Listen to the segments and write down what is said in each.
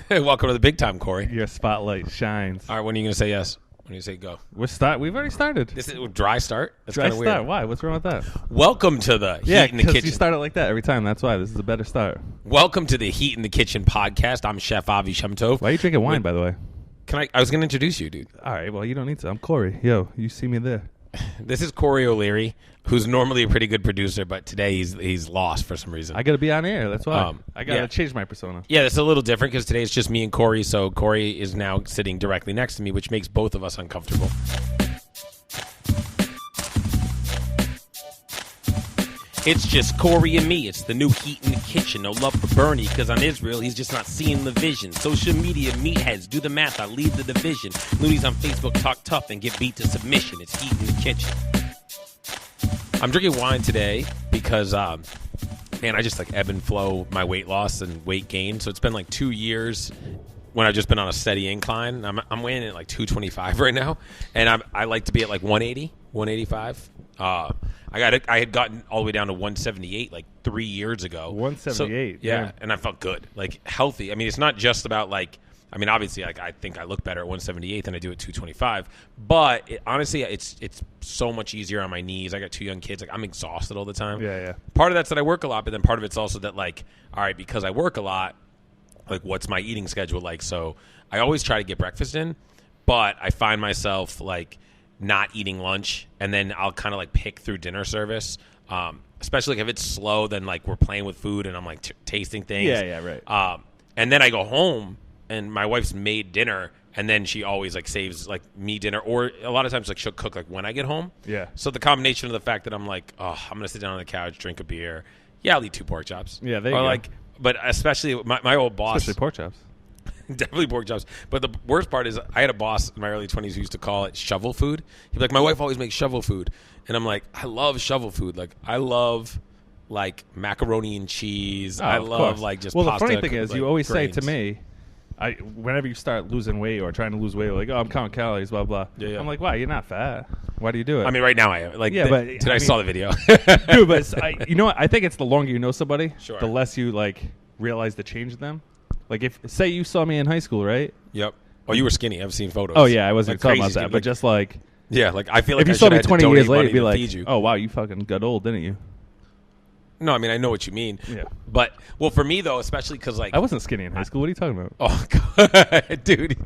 Welcome to the big time, Corey. Your spotlight shines. All right, when are you going to say yes? When do you say go? We've already started. This is a dry start? That's Dry kind of start. weird. Why? What's wrong with that? Welcome to the Heat in the because Kitchen. you start it like that every time. That's why. This is a better start. Welcome to the Heat in the Kitchen podcast. I'm Chef Avi Shemtov. Why are you drinking wine, by the way? I was going to introduce you, dude. All right. Well, you don't need to. I'm Corey. Yo, you see me there. This is Corey O'Leary, who's normally a pretty good producer, but today he's lost for some reason. I got to be on air. That's why. I got to yeah. change my persona. Yeah, it's a little different because today it's just me and Corey, so Corey is now sitting directly next to me, which makes both of us uncomfortable. It's just Corey and me. It's the new Heat in the Kitchen. No love for Bernie, because on Israel, he's just not seeing the vision. Social media meatheads, do the math, I leave the division. Loonies on Facebook talk tough and get beat to submission. It's Heat in the Kitchen. I'm drinking wine today because, man, I just like ebb and flow my weight loss and weight gain. So it's been like 2 years when I've just been on a steady incline. I'm weighing at like 225 right now, and I like to be at like 180, 185. I had gotten all the way down to 178 like 3 years ago. 178, so, yeah, and I felt good, like healthy. I mean, it's not just about like, I mean, obviously, like I think I look better at 178 than I do at 225. But honestly, it's so much easier on my knees. I got 2 young kids. Like I'm exhausted all the time. Yeah. Part of that's that I work a lot, but then part of it's also that like, all right, because I work a lot, like what's my eating schedule like? So I always try to get breakfast in, but I find myself like not eating lunch, and then I'll kind of like pick through dinner service, especially like if it's slow, then like we're playing with food and I'm like tasting things. Yeah, right. And then I go home and my wife's made dinner, and then she always like saves like me dinner, or a lot of times like she'll cook like when I get home. Yeah. So the combination of the fact that I'm like, oh, I'm gonna sit down on the couch, drink a beer. Yeah, I'll eat 2 pork chops. Yeah, there you go. Like, but especially my old boss. Especially pork chops. Definitely pork chops. But the worst part is I had a boss in my early 20s who used to call it shovel food. He'd be like, my wife always makes shovel food. And I'm like, I love shovel food. Like, I love, like, macaroni and cheese. I love, like, just pasta. Well, the funny thing is, like, you always grains. say to me, whenever you start losing weight or trying to lose weight, like, oh, I'm counting calories, blah, blah. Yeah. I'm like, wow, you're not fat. Why do you do it? I mean, right now I am. Like, Yeah, but, today I saw the video. Dude, but you know what? I think it's the longer you know somebody, Sure. the less you, like, realize the change in them. Like, if, say you saw me in high school, right? Yep. Oh, you were skinny. I've seen photos. Oh, yeah, I wasn't Like, talking about crazy that. skinny. But just, like, yeah, like, I feel like if you I saw should me have 20 donate years later, money you'd be to like, feed you. oh, wow, you fucking got old, didn't you? No, I mean, I know what you mean. Yeah. But, well, for me, though, especially because, like, I wasn't skinny in high school. What are you talking about? oh, God. Dude,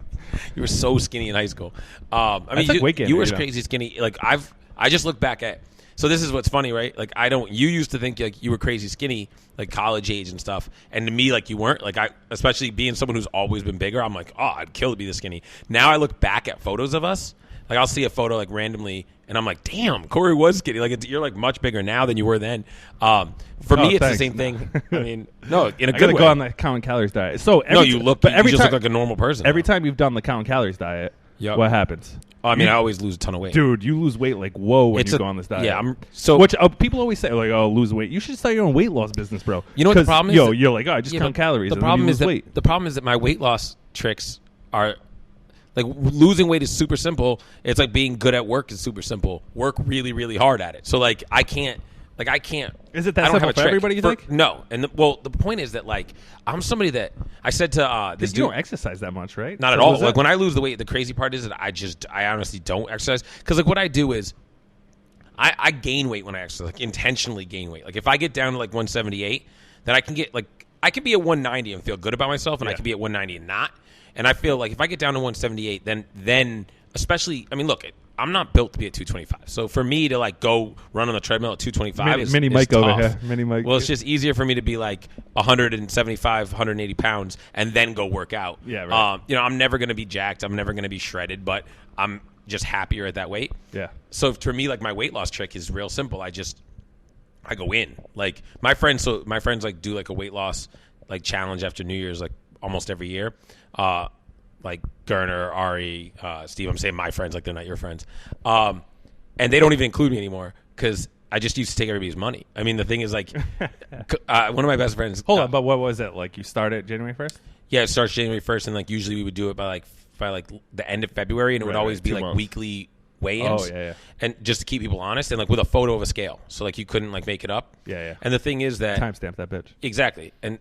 you were so skinny in high school. I mean, took weight gain, you were you know. crazy skinny. Like, I just look back at, so this is what's funny, right? Like, you used to think like you were crazy skinny, like college age and stuff. And to me, like you weren't. Like especially being someone who's always been bigger, I'm like, oh, I'd kill to be this skinny. Now I look back at photos of us. Like I'll see a photo like randomly and I'm like, damn, Corey was skinny. Like you're like much bigger now than you were then. For me, it's thanks. the same thing. I mean, no, in a I good gotta way. go on the counting calories diet. So No, you look, but you every just time, look like a normal person. every now. time you've done the counting calories diet, Yep. what happens? I mean, I always lose a ton of weight. Dude, you lose weight like whoa when It's you a- go on this diet. yeah, which people always say like, oh, lose weight. You should start your own weight loss business, bro. You know what the 'Cause, problem is? Yo, you're like, oh, I just Yeah, count but calories. The and then problem you is lose that weight. the problem is that my weight loss tricks are like losing weight is super simple. It's like being good at work is super simple. Work really, really hard at it. So like I can't. Is it that I don't simple have a for trick. everybody, you think? No. And the point is that like I'm somebody that I said to this Because you dude. don't exercise that much, right? Not So at all. lose Like that? when I lose the weight, the crazy part is that I honestly don't exercise because like what I do is I gain weight when I exercise, like intentionally gain weight. Like if I get down to like 178, then I can get like I could be at 190 and feel good about myself, and I Yeah. could be at 190 and not. And I feel like if I get down to 178, then especially I mean, look, I'm not built to be at 225. So for me to like go run on the treadmill at 225 is Mini is Mike tough. over here. Mini Mike. Well, it's just easier for me to be like 175, 180 pounds and then go work out. Yeah, right. You know, I'm never going to be jacked. I'm never going to be shredded, but I'm just happier at that weight. Yeah. So for me, like my weight loss trick is real simple. I go in. Like my friends like do like a weight loss like challenge after New Year's like almost every year. Like Gerner, Ari, Steve. I'm saying my friends like they're not your friends. And they don't even include me anymore because I just used to take everybody's money. I mean, the thing is like one of my best friends. Hold on, but what was it? Like you started January 1st? Yeah, it starts January 1st, and like usually we would do it by like the end of February, and it would Right, always be 2 like months. weekly weigh-ins. Oh, yeah. And just to keep people honest, and like with a photo of a scale, so like you couldn't like make it up. Yeah. And the thing is that Timestamp that bitch. exactly, and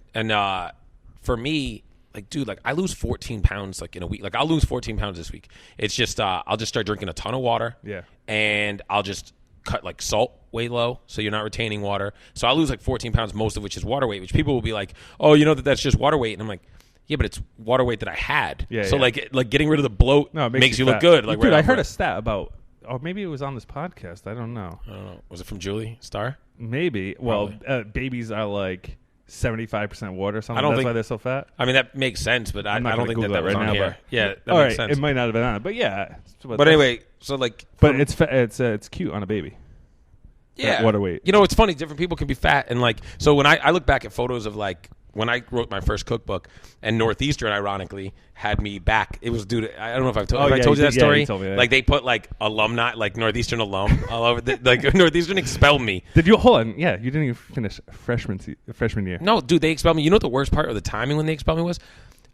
for me, like, dude, like I lose 14 pounds like in a week. Like I'll lose 14 pounds this week. It's just I'll just start drinking a ton of water. Yeah. And I'll just cut like salt way low, so you're not retaining water. So I'll lose like 14 pounds, most of which is water weight, which people will be like, oh, you know that's just water weight. And I'm like, yeah, but it's water weight that I had. Yeah. So like getting rid of the bloat makes you look good. Like, dude, right I heard a stat about, or maybe it was on this podcast. I don't know. Was it from Julie Starr? Maybe. Well, babies are like 75% water or something. That's why they're so fat. I mean, that makes sense, but I don't think that was right on now, here. Yeah, that all makes right, sense. It might not have been on it, but yeah. But anyway, so like, but it's cute on a baby. Yeah, water weight. You know, it's funny. Different people can be fat, and like, so when I look back at photos of like when I wrote my first cookbook, and Northeastern, ironically, had me back. It was due to, I don't know if I've told, told you that story. You told me, Like they put like alumni, like Northeastern alum, all over. Like Northeastern expelled me. Did you hold on? Yeah, you didn't even finish freshman year. No, dude, they expelled me. You know what the worst part of the timing when they expelled me was?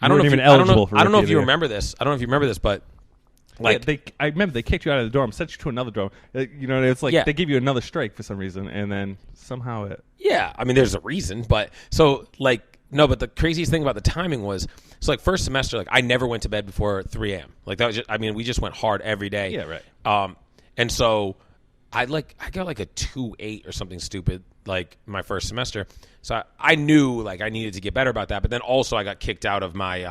I don't know if you remember this. I don't know if you remember this, but. Like I remember they kicked you out of the dorm, sent you to another dorm. You know, it's like they give you another strike for some reason, and then somehow it. Yeah, I mean, there's a reason, but so like no, but the craziest thing about the timing was so like first semester, like I never went to bed before 3 a.m. Like that was just, I mean, we just went hard every day. Yeah, right. And so I got like a 2.8 or something stupid like my first semester. So I knew like I needed to get better about that, but then also I got kicked out of my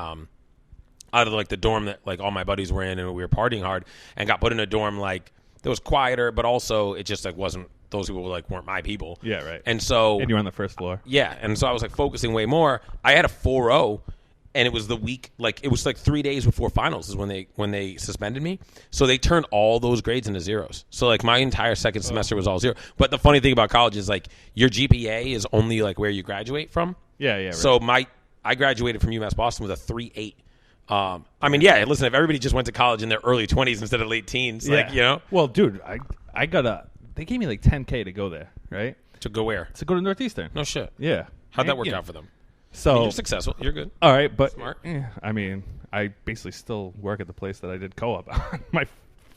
out of like the dorm that like all my buddies were in and we were partying hard and got put in a dorm like that was quieter, but also it just like wasn't, those people like weren't my people. Yeah, right. And so and you're on the first floor. Yeah, and so I was like focusing way more. I had a 4.0 and it was the week, like it was like 3 days before finals is when they suspended me. So they turned all those grades into zeros. So like my entire second semester was all zero. But the funny thing about college is like your GPA is only like where you graduate from. Yeah, right. So I graduated from UMass Boston with a 3.8. I mean, yeah, listen, if everybody just went to college in their early 20s instead of late teens, like, you know? Well, dude, I got they gave me like $10K to go there, right? To go where? To go to Northeastern. No shit. Yeah. How'd that work out for them? So I mean, you're successful. You're good. All right, but smart. I mean, I basically still work at the place that I did co-op on my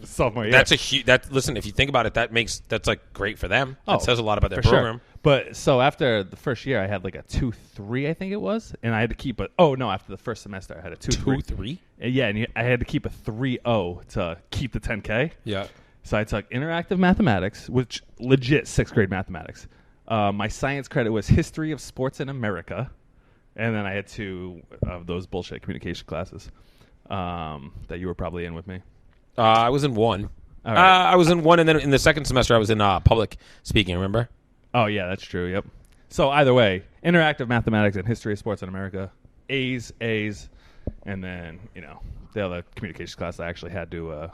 sophomore year. That's a huge. Listen, if you think about it, that's like great for them. That says a lot about their program. Sure. But so after the first year, I had like a 2.3, I think it was, and I had to keep a. Oh no! After the first semester, I had a 2.3. 2.3? Yeah, and I had to keep a 3.0 to keep the 10K. Yeah. So I took interactive mathematics, which legit 6th grade mathematics. My science credit was history of sports in America, and then I had 2 of those bullshit communication classes that you were probably in with me. I was in 1. All right. I was in 1, and then in the second semester, I was in public speaking. Remember? Oh yeah, that's true. Yep. So either way, interactive mathematics and history of sports in America, A's, and then the other communications class I actually had to.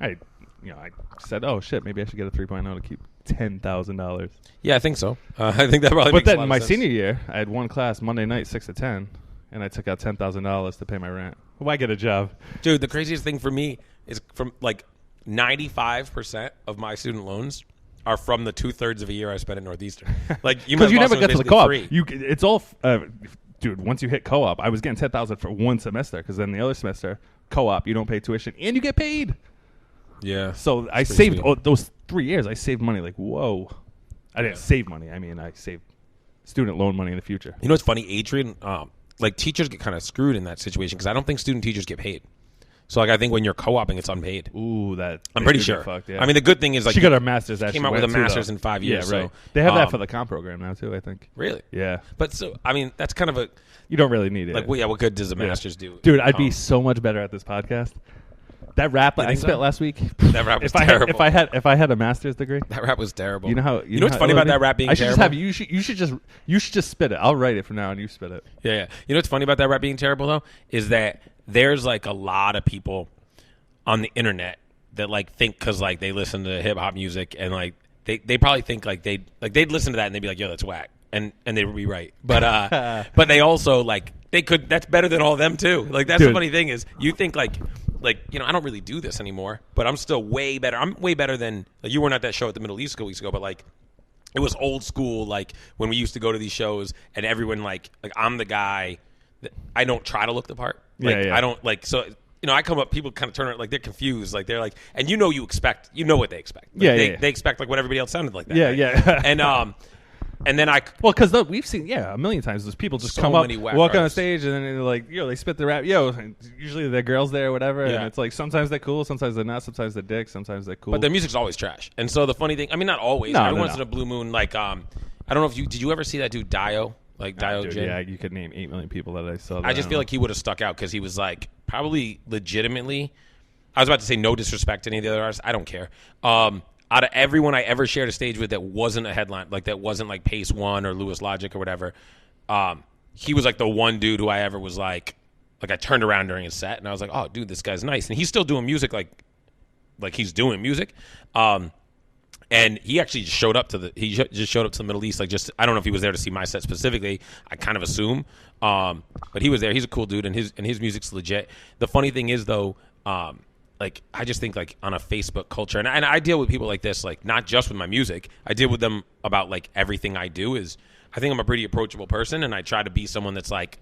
I said, oh shit, maybe I should get a 3.0 to keep $10,000. Yeah, I think so. I think that probably. But makes a lot then of my sense. senior year, I had one class Monday night 6 to 10, and I took out $10,000 to pay my rent. Why get a job, dude? The craziest thing for me is from like 95% of my student loans are from the 2/3 of a year I spent at Northeastern. Like because you never get to the co-op. Free. It's all, dude. Once you hit co-op, I was getting $10,000 for one semester because then the other semester co-op you don't pay tuition and you get paid. Yeah. So I saved those 3 years. I saved money. Like whoa, I didn't save money. I mean, I saved student loan money in the future. You know what's funny, Adrian? Like teachers get kind of screwed in that situation because I don't think student teachers get paid. So like I think when you're co-oping, it's unpaid. Ooh, I'm pretty sure. Fucked, yeah. I mean, the good thing is like she got her master's. Came out with a master's in 5 years. Yeah, right. So, they have that for the comp program now too. I think. Really? Yeah. But so I mean, that's kind of a. You don't really need it. Like, well, yeah, what good does a master's do? Dude, I'd be so much better at this podcast. That rap I spit last week. That rap was terrible. If I had a master's degree, that rap was terrible. You know how? You know what's funny about that rap being terrible? You should just spit it. I'll write it from now on. You spit it. Yeah. You know what's funny about that rap being terrible though is that there's like a lot of people on the internet that like think because like they listen to hip hop music and like they probably think like they'd listen to that and they'd be like, yo, that's whack, and they would be right. But but they also like they could. That's better than all of them too. Like that's the funny thing is you think like I don't really do this anymore, but I'm still way better. I'm way better than like, you weren't at that show at the Middle East a couple weeks ago, but like it was old school. Like when we used to go to these shows and everyone like I'm the guy that I don't try to look the part. Like I don't like so. I come up, people kind of turn around, like they're confused, like they're like, and you know what they expect. Like, they expect like what everybody else sounded like that. Yeah, right? yeah. And then Well, because we've seen, a million times those people just So come up, many whack walk on artists. stage, and then they're like, they spit the rap. And usually the girls there or whatever, Yeah. and it's like sometimes they're cool, sometimes they're not, sometimes they're dicks, sometimes they're cool. But their music's always trash. And so the funny thing, I mean, not always. No, Every no, once no. in a blue moon, like, I don't know if did you ever see that dude Dio? Like Dio Dude, Jin? yeah, you could name 8 million people that I saw. I just feel like he would have stuck out because he was like probably legitimately. I was about to say no disrespect to any of the other artists. I don't care. Out of everyone I ever shared a stage with that wasn't a headline, like that wasn't like Pace One or Lewis Logic or whatever, he was like the one dude who I ever was like I turned around during his set and I was like, oh, dude, this guy's nice, and he's still doing music like he's doing music. And he actually just showed up to the Middle East. Like, just I don't know if he was there to see my set specifically. I kind of assume, but he was there. He's a cool dude, and his music's legit. The funny thing is though, like I just think like on a Facebook culture, and I deal with people like this, like not just with my music. I deal with them about like everything I do. Is I think I'm a pretty approachable person, and I try to be someone that's like,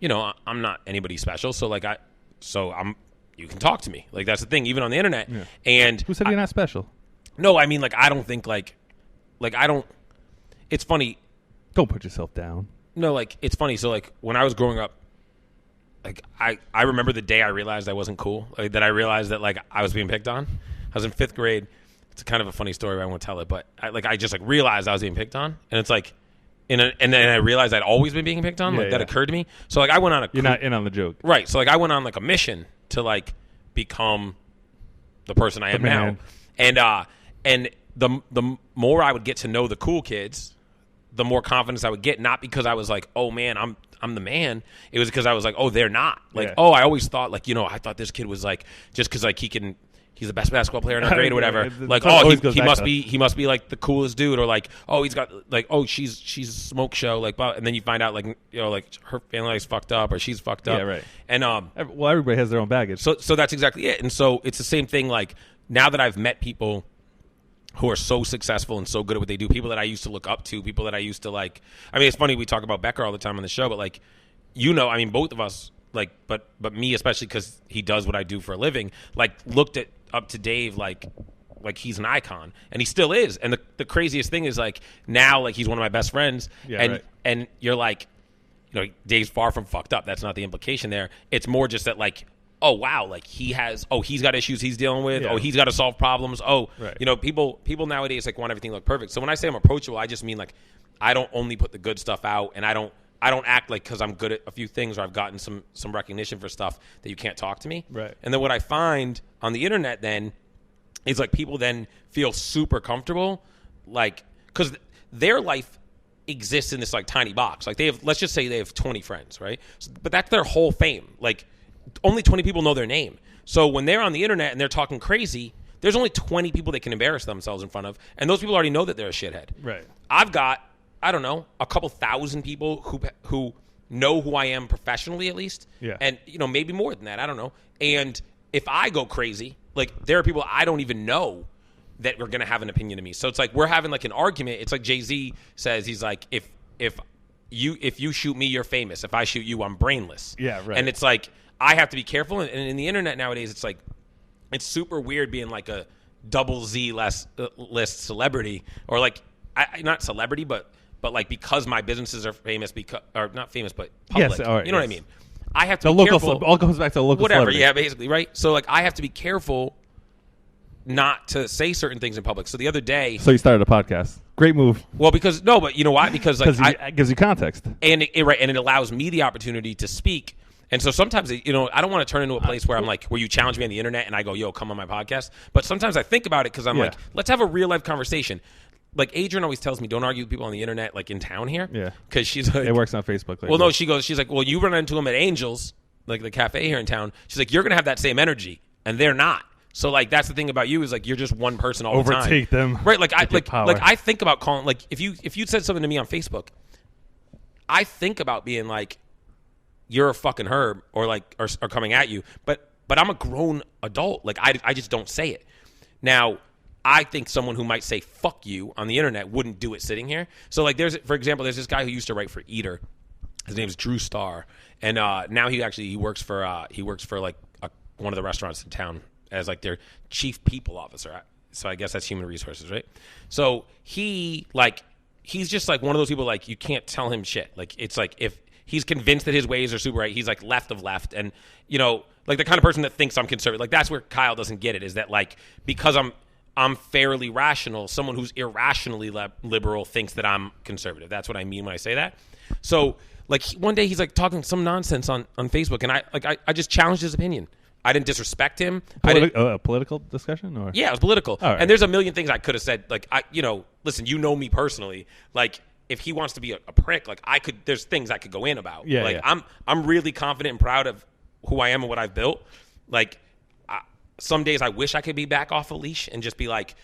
I'm not anybody special. So like you can talk to me. Like that's the thing, even on the internet. Yeah. And who said you're not special? No, I mean, like, I don't think, like I don't, it's funny. Don't put yourself down. No, like, it's funny. So, like, when I was growing up, like, I remember the day I realized I wasn't cool, like, that I realized that, like, I was being picked on. I was in 5th grade. It's kind of a funny story, but I won't tell it, but, I just, like, realized I was being picked on, and it's, like, and then I realized I'd always been being picked on, that occurred to me. So, like, I went on You're not in on the joke. Right. So, like, I went on, like, a mission to, like, become the person I am now. And the more I would get to know the cool kids, the more confidence I would get. Not because I was like, oh man, I'm the man. It was because I was like, oh, they're not. Like, oh, I always thought like, I thought this kid was like, just because like he's the best basketball player in our grade or whatever. Like, oh, he must be like the coolest dude, or like, oh, he's got like, oh, she's a smoke show, like, and then you find out like, like her family life's fucked up or she's fucked up. Yeah, right. And well, everybody has their own baggage. So that's exactly it. And so it's the same thing. Like now that I've met people who are so successful and so good at what they do, people that I used to look up to, people that I used to like. I mean, it's funny, we talk about Becker all the time on the show, but like, I mean, both of us, like, but me especially because he does what I do for a living, like, looked up to Dave like he's an icon, and he still is. And the craziest thing is like now, like, he's one of my best friends, and you're like, Dave's far from fucked up. That's not the implication there. It's more just that like, oh wow, like he's got issues he's dealing with. Yeah. Oh, he's got to solve problems. Oh, right. People nowadays like want everything to look perfect. So when I say I'm approachable, I just mean like I don't only put the good stuff out, and I don't act like because I'm good at a few things or I've gotten some recognition for stuff that you can't talk to me. Right. And then what I find on the internet then is like people then feel super comfortable, like because their life exists in this like tiny box. Like let's just say they have 20 friends, right? But that's their whole fame. Like only 20 people know their name. So when they're on the internet and they're talking crazy, there's only 20 people they can embarrass themselves in front of, and those people already know that they're a shithead. Right. I've got, I don't know, a couple thousand people who know who I am professionally at least. Yeah. And, maybe more than that. I don't know. And if I go crazy, like there are people I don't even know that are going to have an opinion of me. So it's like we're having like an argument. It's like Jay-Z says, he's like, if you shoot me, you're famous. If I shoot you, I'm brainless. Yeah, right. And it's like I have to be careful. And in the internet nowadays, it's like it's super weird being like a double Z list celebrity, or like not celebrity, but like because my businesses are famous, or not famous, but public. Yes, all right, you know what I mean? I have to the be local careful. All goes back to local Whatever, celebrity. yeah, basically, right? So like I have to be careful not to say certain things in public. So the other day, So you started a podcast. Great move. well, because no, but you know why? Because like it gives you context. and it allows me the opportunity to speak. And so sometimes, I don't want to turn into a place where I'm like, where you challenge me on the internet and I go, yo, come on my podcast. But sometimes I think about it because I'm like, let's have a real life conversation. Like Adrian always tells me, don't argue with people on the internet, like in town here. Yeah. Because she's like, It works on Facebook. well, no, she's like, well, you run into them at Angels, like the cafe here in town. She's like, you're going to have that same energy, and they're not. So like that's the thing about you is like you're just one person all the time. Overtake them. Right? Like I think about calling, like if you said something to me on Facebook, I think about being like, you're a fucking herb, or like or coming at you. But I'm a grown adult. Like I just don't say it. Now, I think someone who might say fuck you on the internet wouldn't do it sitting here. So like for example, there's this guy who used to write for Eater. His name's Drew Starr, and now he works for like one of the restaurants in town as like their chief people officer. So I guess that's human resources, right? So he like he's just like one of those people like you can't tell him shit. Like it's like if he's convinced that his ways are super right, he's like left of left, and you know, like the kind of person that thinks I'm conservative. Like that's where Kyle doesn't get it, is that like because I'm fairly rational, someone who's irrationally liberal thinks that I'm conservative. That's what I mean when I say that. So like one day he's like talking some nonsense on Facebook, and I just challenged his opinion. I didn't disrespect him. A political discussion, or yeah, it was political. Right. And there's a million things I could have said. Like listen, you know me personally. Like if he wants to be a prick, like there's things I could go in about. Yeah, like yeah. I'm really confident and proud of who I am and what I've built. Like some days I wish I could be back off a leash and just be like,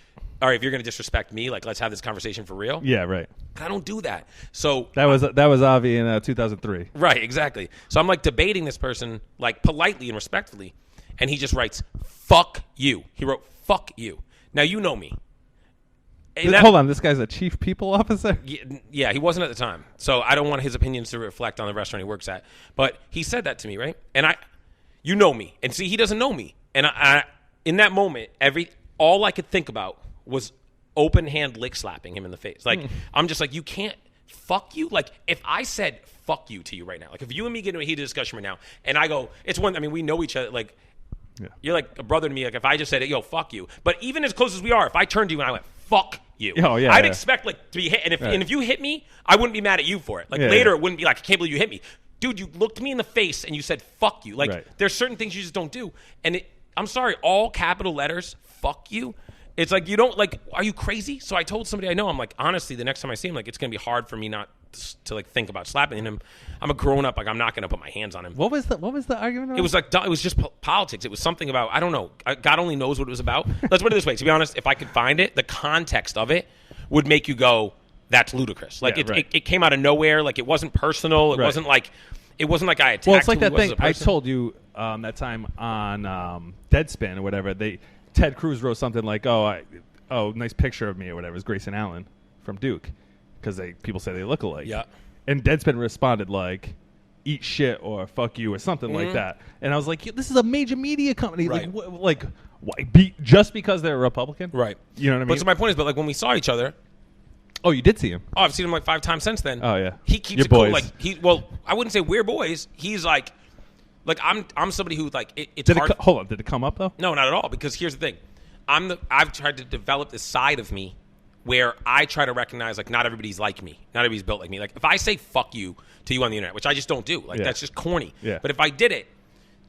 all right, if you're going to disrespect me, like let's have this conversation for real. Yeah, right. I don't do that. So that was Avi in 2003. Right, exactly. So I'm like debating this person like politely and respectfully, and he just writes, "Fuck you." He wrote, "Fuck you." Now you know me. Hold on, this guy's a chief people officer? Yeah, he wasn't at the time. So I don't want his opinions to reflect on the restaurant he works at. But he said that to me, right? And you know me. And see, he doesn't know me. And I in that moment, all I could think about was open hand lick slapping him in the face. Like, I'm just like, you can't, fuck you? Like, if I said fuck you to you right now, like if you and me get into a heated discussion right now, and I go, we know each other, like, yeah. You're like a brother to me. Like if I just said, yo, fuck you. But even as close as we are, if I turned to you and I went, fuck you, I'd expect like to be hit. And if you hit me, I wouldn't be mad at you for it. Like later, it wouldn't be like, I can't believe you hit me. Dude, you looked me in the face and you said, fuck you. Like there's certain things you just don't do. And I'm sorry, all capital letters, fuck you. It's like, you don't, like, are you crazy? So I told somebody I know, I'm like, honestly, the next time I see him, like, it's going to be hard for me not to like think about slapping him. I'm a grown up, like, I'm not going to put my hands on him. What was the argument? It was like, it was just politics. It was something about, I don't know. God only knows what it was about. Let's put it this way. To be honest, if I could find it, the context of it would make you go, that's ludicrous. Like, it came out of nowhere. Like, it wasn't personal. It wasn't like I attacked. Well, it's like that thing I told you that time on Deadspin or whatever. Ted Cruz wrote something like, "Oh, nice picture of me" or whatever. It's Grayson Allen from Duke, because people say they look alike. Yeah. And Deadspin responded like, "Eat shit" or "fuck you" or something like that. And I was like, "This is a major media company. Right. Like, just because they're a Republican, right? You know what I mean?" But so my point is, but like when we saw each other. Oh, you did see him? Oh, I've seen him like 5 times since then. Oh yeah. He keeps it cool. Like I wouldn't say we're boys. He's like I'm somebody who like it's hard. Hold on, did it come up though? No, not at all. Because here's the thing, I've tried to develop this side of me where I try to recognize like not everybody's like me, not everybody's built like me. Like if I say fuck you to you on the internet, which I just don't do, like that's just corny. Yeah. But if I did it,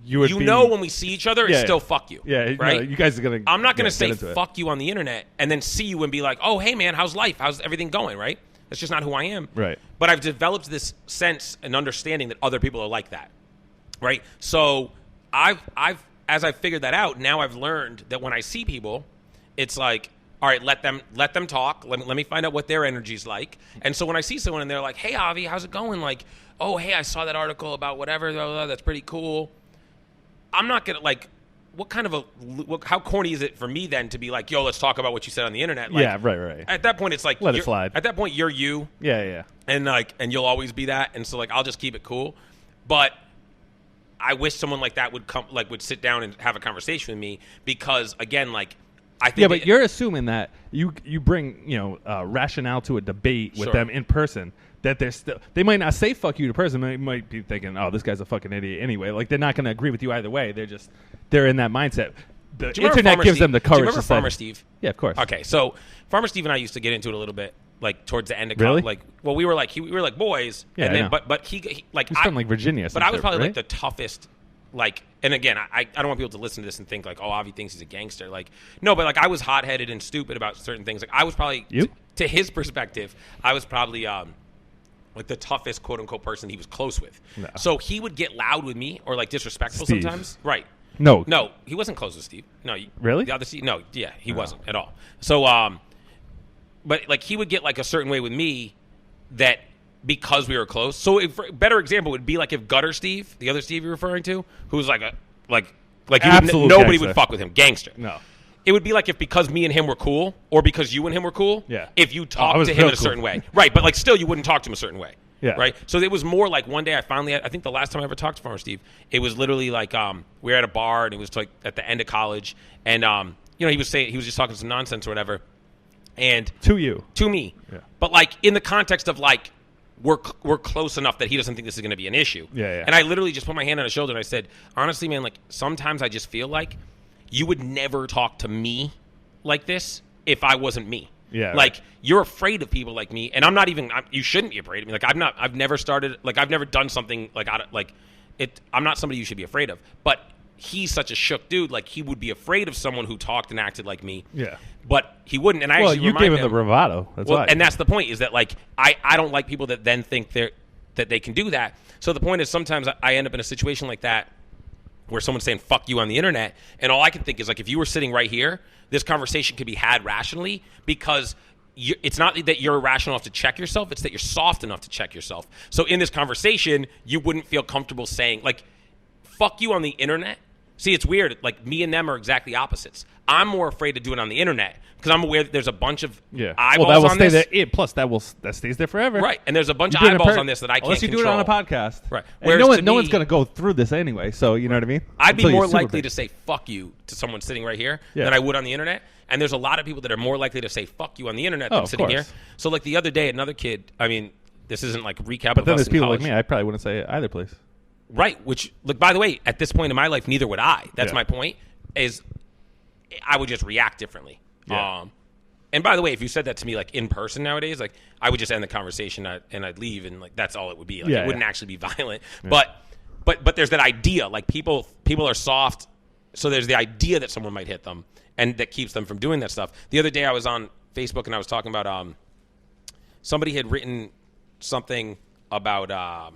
you know when we see each other, it's still fuck you. Yeah, right. No, you guys are gonna. I'm not gonna say fuck you on the internet and then see you and be like, oh hey man, how's life? How's everything going? Right. That's just not who I am. Right. But I've developed this sense and understanding that other people are like that. Right. So as I've figured that out, now I've learned that when I see people, it's like, all right, let them talk. Let me find out what their energy's like. And so when I see someone and they're like, hey, Avi, how's it going? Like, oh, hey, I saw that article about whatever. That's pretty cool. I'm not going to like, how corny is it for me then to be like, yo, let's talk about what you said on the internet? Like, yeah, right. At that point, it's like, let it slide. At that point, you're you. Yeah. And you'll always be that. And so like, I'll just keep it cool. But I wish someone like that would sit down and have a conversation with me, because again, like I think. Yeah, but you're assuming that you bring rationale to a debate with them in person. That they might not say fuck you to person. They might be thinking, oh, this guy's a fucking idiot anyway. Like they're not going to agree with you either way. They're in that mindset. The internet gives them the courage. Do you remember Farmer Steve? Yeah, of course. Okay, so Farmer Steve and I used to get into it a little bit. Like towards the end of college, we were like boys, and then but he like he's from like Virginia, but I was probably like the toughest. Like, and again, I don't want people to listen to this and think like, oh, Avi thinks he's a gangster. Like, no, but like I was hot headed and stupid about certain things. Like I was probably to his perspective, I was probably like the toughest quote unquote person he was close with. No. So he would get loud with me or like disrespectful sometimes, right? No, he wasn't close with Steve. No, really? The other Steve? No, yeah, he wasn't at all. So but like he would get like a certain way with me that because we were close. So a better example would be like if Gutter Steve, the other Steve you're referring to, who's like nobody would fuck with him, gangster. No. It would be like if because me and him were cool, or because you and him were cool, if you talked to him in a certain way. Right, but like still you wouldn't talk to him a certain way. Yeah. Right? So it was more like one day I think the last time I ever talked to Farmer Steve, it was literally like we were at a bar and it was like at the end of college, and he was just talking some nonsense or whatever. And to you, to me, yeah. But like in the context of like we're close enough that he doesn't think this is going to be an issue. Yeah. And I literally just put my hand on his shoulder and I said, honestly, man, like sometimes I just feel like you would never talk to me like this if I wasn't me. Yeah. Like you're afraid of people like me, and I'm not even. You shouldn't be afraid of me. Like I've never started. Like I've never done something like I'm not somebody you should be afraid of. But he's such a shook dude. Like he would be afraid of someone who talked and acted like me. Yeah. But he wouldn't. And I well, actually you gave him the bravado. That's why. And that's the point. Is that like I don't like people that then think that they can do that. So the point is sometimes I end up in a situation like that where someone's saying "fuck you" on the internet, and all I can think is like if you were sitting right here, this conversation could be had rationally because it's not that you're irrational enough to check yourself; it's that you're soft enough to check yourself. So in this conversation, you wouldn't feel comfortable saying like "fuck you" on the internet. See, it's weird. Like me and them are exactly opposites. I'm more afraid to do it on the internet because I'm aware that there's a bunch of eyeballs that will on stay this. There. Plus, that stays there forever. Right, and there's a bunch of eyeballs on this that I can't unless you control. do it on a podcast. Right. And no one's going to go through this anyway, so you know what I mean? I'd be more likely to say fuck you to someone sitting right here than I would on the internet. And there's a lot of people that are more likely to say fuck you on the internet than sitting here. So like the other day, another kid, I mean, this isn't like recap but of then us there's in people college. like me, I probably wouldn't say it either place. Right, which, look, by the way, at this point in my life, neither would I. That's my point, is I would just react differently. Yeah. And by the way, if you said that to me like in person nowadays, like I would just end the conversation and I'd leave, and like that's all it would be. Like it wouldn't actually be violent. Yeah. But there's that idea, like people are soft, so there's the idea that someone might hit them, and that keeps them from doing that stuff. The other day I was on Facebook and I was talking about somebody had written something about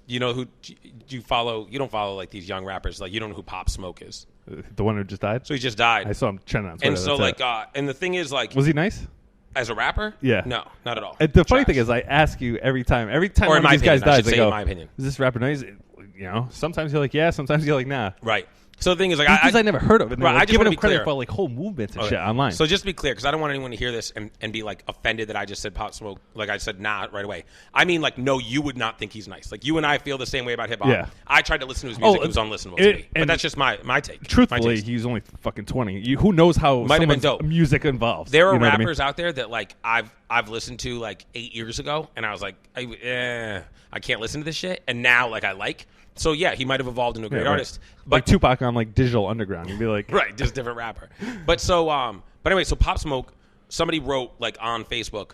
you know who do you follow? You don't follow like these young rappers, like you don't know who Pop Smoke is. The one who just died? So he just died. I saw him trending on Twitter. And so like and the thing is like, was he nice? As a rapper? Yeah. No, not at all. And the funny thing is I ask you every time one of these guys dies, I go, in my opinion. Is this rapper nice? You know, sometimes you're like, yeah, sometimes you're like, nah. Right. So the thing is, like, I never heard of it. Right, like, I just giving want him to be credit clear for like whole movements and shit online. So just to be clear, because I don't want anyone to hear this and be like offended that I just said Pop Smoke, like I said nah right away. I mean, like, no, you would not think he's nice. Like you and I feel the same way about hip hop. Yeah. I tried to listen to his music; it was unlistenable to me. But that's just my take. Truthfully, he's only fucking 20. Who knows how someone's music involves? There are rappers out there that like I've listened to like 8 years ago, and I was like, I can't listen to this shit, and now like I like. So yeah, he might have evolved into a great artist. But like Tupac on like Digital Underground, you'd be like, right, just different rapper. But so, but anyway, so Pop Smoke, somebody wrote like on Facebook.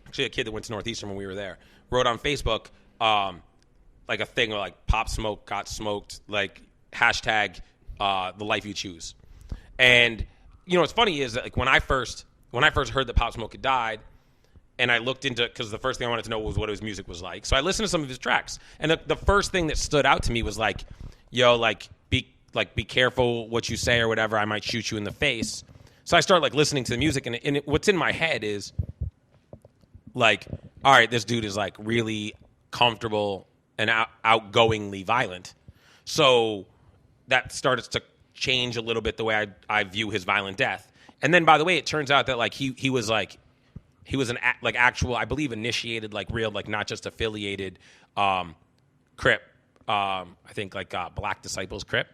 Actually, a kid that went to Northeastern when we were there wrote on Facebook, like a thing where like Pop Smoke got smoked, like hashtag the life you choose. And you know what's funny is that like when I first heard that Pop Smoke had died. And I looked into, because the first thing I wanted to know was what his music was like. So I listened to some of his tracks. And the first thing that stood out to me was like, yo, be careful what you say or whatever. I might shoot you in the face. So I started like listening to the music. And what's in my head is like, all right, this dude is like really comfortable and outgoingly violent. So that started to change a little bit the way I view his violent death. And then, by the way, it turns out that like he was like, he was an like actual, I believe, initiated, like real, like not just affiliated Crip. I think like Black Disciples Crip.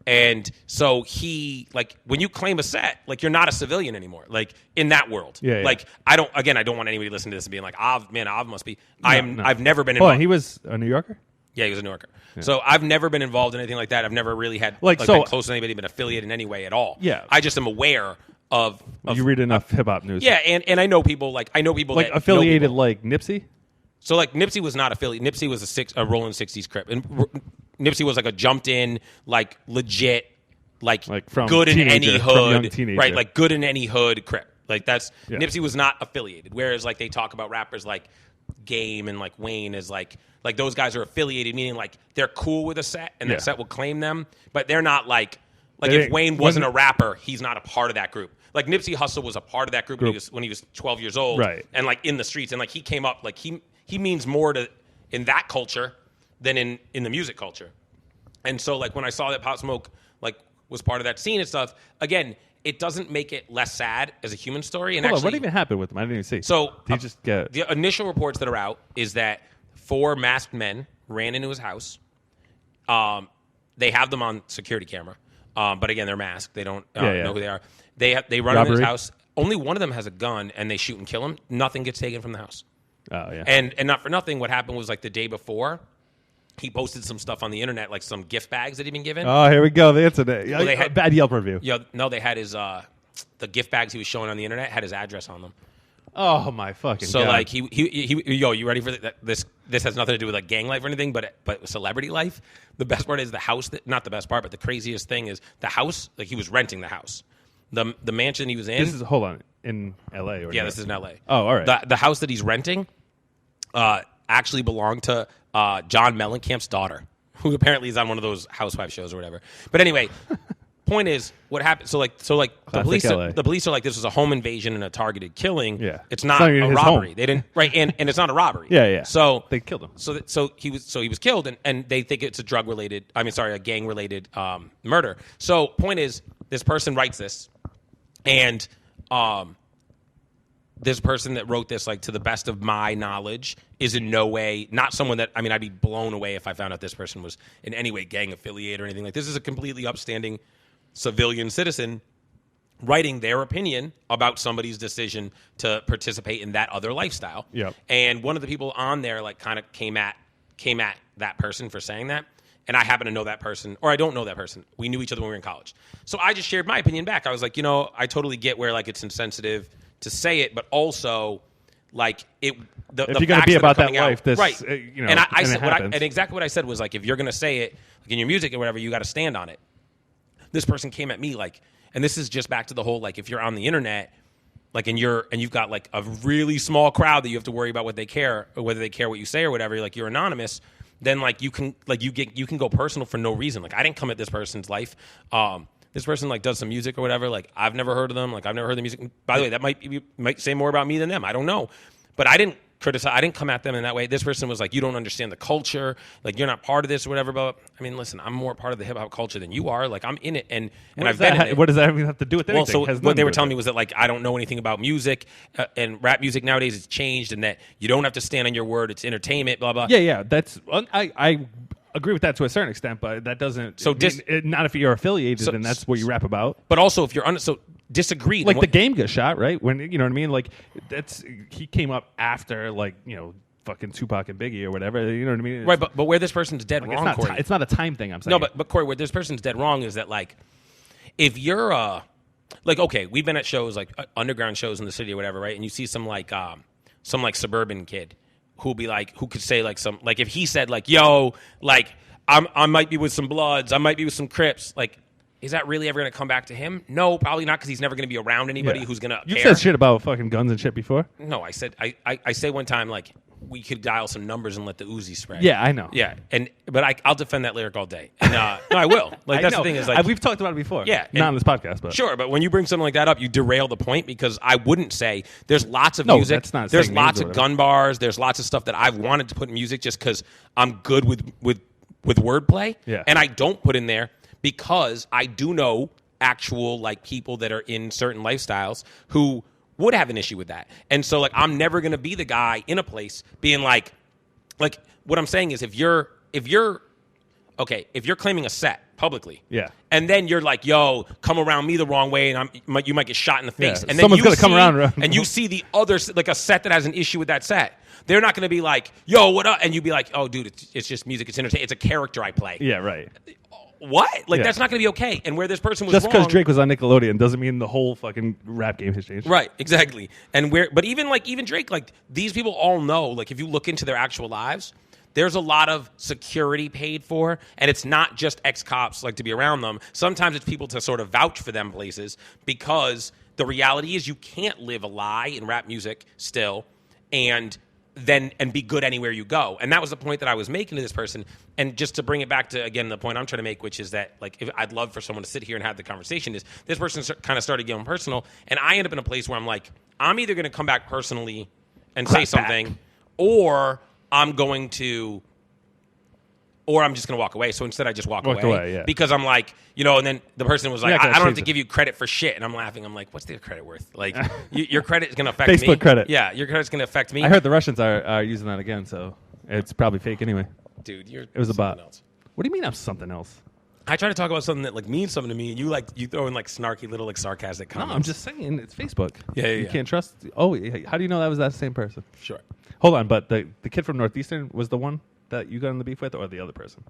And so he, like, when you claim a set, like you're not a civilian anymore, like in that world. Yeah. Like I don't want anybody to listen to this and being like, Av must be. I've never been involved. He was a New Yorker? Yeah, he was a New Yorker. Yeah. So I've never been involved in anything like that. I've never really had been close to anybody, been affiliated in any way at all. Yeah. I just am aware of you read enough hip hop news. Yeah, and I know people like that affiliated like Nipsey. So like Nipsey was not affiliated. Nipsey was a Rolling 60s Crip, and Nipsey was like a jumped in, like legit, like from good in any hood, right? Like good in any hood Crip. Like that's Nipsey was not affiliated. Whereas like they talk about rappers like Game and like Wayne as like those guys are affiliated, meaning like they're cool with a set and that set will claim them, but they're not like if Wayne wasn't a rapper, he's not a part of that group. Like Nipsey Hussle was a part of that group. When he was 12 years old, right? And like in the streets, and like he came up, like he means more to in that culture than in the music culture. And so like when I saw that Pop Smoke like was part of that scene and stuff, again, it doesn't make it less sad as a human story. And actually, what even happened with him? I didn't even see. So did he just get the initial reports that are out is that 4 masked men ran into his house. They have them on security camera. But again, they're masked. They don't know who they are. They run into his house. only one of them has a gun, and they shoot and kill him. Nothing gets taken from the house. Oh, yeah. And not for nothing, what happened was like the day before, he posted some stuff on the internet, like some gift bags that he'd been given. Oh, here we go. The incident. Well, they had, bad Yelp review. Yeah, no, they had his the gift bags he was showing on the internet had his address on them. Oh my fucking so God. like he you ready for this? This has nothing to do with like gang life or anything, but celebrity life. The best part is the house. Not the best part, but the craziest thing is the house. Like he was renting the house, the mansion he was in. This is hold on in L.A. Or yeah, this is in L.A. Oh, all right. The house that he's renting actually belonged to John Mellencamp's daughter, who apparently is on one of those housewife shows or whatever. But anyway. Point is, what happened? So the police are like, this was a home invasion and a targeted killing. Yeah, it's not a robbery. Home. They didn't and it's not a robbery. Yeah. So they killed him. So he was killed, and they think it's a a gang related murder. So point is, this person writes this, and this person that wrote this, like to the best of my knowledge, is in no way not someone that I'd be blown away if I found out this person was in any way gang affiliated or anything like this. Is a completely upstanding civilian citizen writing their opinion about somebody's decision to participate in that other lifestyle. Yep. And one of the people on there like kind of came at that person for saying that. And I happen to know that person, or I don't know that person. We knew each other when we were in college. So I just shared my opinion back. I was like, I totally get where like it's insensitive to say it, but also like if you're going to be about that life, this right? And I said and exactly what I said was like, if you're going to say it like in your music or whatever, you got to stand on it. This person came at me like, and this is just back to the whole like if you're on the internet, like and you've got like a really small crowd that you have to worry about what they care or whether they care what you say or whatever. Like you're anonymous, then like you can go personal for no reason. Like I didn't come at this person's life. This person like does some music or whatever. Like I've never heard of them. Like I've never heard the music. By the way, that might say more about me than them. I don't know, but I didn't criticize. I didn't come at them in that way. This person was like, you don't understand the culture. Like you're not part of this or whatever. But I mean, listen, I'm more part of the hip hop culture than you are. Like I'm in it, and I've been in it. What does that even have to do with anything? Well, so what they were telling me was that like I don't know anything about music, and rap music nowadays has changed, and that you don't have to stand on your word. It's entertainment. Blah blah. Yeah. That's I agree with that to a certain extent, but that doesn't. So not if you're affiliated, and that's what you rap about. But also if you're disagree. Like the game got shot, right? When you know what I mean. Like he came up after fucking Tupac and Biggie or whatever. You know what I mean? Right, but where this person's dead wrong, Corey. It's not a time thing, I'm saying. No, but Corey, where this person's dead wrong is that like if you're okay, we've been at shows like underground shows in the city or whatever, right? And you see some suburban kid who could say like some like if he said like, yo, like I might be with some Bloods, I might be with some Crips, like is that really ever going to come back to him? No, probably not, because he's never going to be around anybody who's going to care. You said shit about fucking guns and shit before. No, I said I say one time like we could dial some numbers and let the Uzi spray. Yeah, I know. Yeah, but I'll defend that lyric all day. And, no, I will. Like that's the thing is like we've talked about it before. Yeah, not on this podcast, but sure. But when you bring something like that up, you derail the point, because I wouldn't say there's lots of music. That's not there's lots of gun bars. There's lots of stuff that I've wanted to put in music just because I'm good with wordplay. Yeah, and I don't put in there because I do know actual like people that are in certain lifestyles who would have an issue with that. And so like I'm never going to be the guy in a place being like what I'm saying is if you're claiming a set publicly, yeah, and then you're like, yo, come around me the wrong way, and you might get shot in the face, yeah. And then someone's going to come around and you see the other, like a set that has an issue with that set. They're not going to be like, yo, what up? And you'd be like, oh, dude, it's just music. It's entertainment. It's a character I play. Yeah, right. What? Like, that's not going to be okay. And where this person was just because wrong, Drake was on Nickelodeon doesn't mean the whole fucking rap game has changed. Right, exactly. But even Drake, like, these people all know, like, if you look into their actual lives, there's a lot of security paid for, and it's not just ex-cops, like, to be around them. Sometimes it's people to sort of vouch for them places, because the reality is you can't live a lie in rap music still and be good anywhere you go. And that was the point that I was making to this person. And just to bring it back to, again, the point I'm trying to make, which is that, like, if I'd love for someone to sit here and have the conversation, is this person kind of started getting personal, and I end up in a place where I'm like, I'm either going to come back personally and say something, or I'm just going to walk away. So instead I just walked away, yeah. Because I'm like, and then the person was like, I don't have to give you credit for shit. And I'm laughing. I'm like, what's their credit worth? Like, your credit is going to affect me. Facebook credit. Yeah, your credit's going to affect me. I heard the Russians are using that again, so it's probably fake anyway. Dude, it was a bot. else. What do you mean I'm something else? I try to talk about something that like means something to me, and you throw in like snarky little like sarcastic comments. No, I'm just saying it's Facebook. Yeah, You can't trust. Oh, how do you know that was that same person? Sure. Hold on, but the kid from Northeastern was the one that you got in the beef with, or the other person?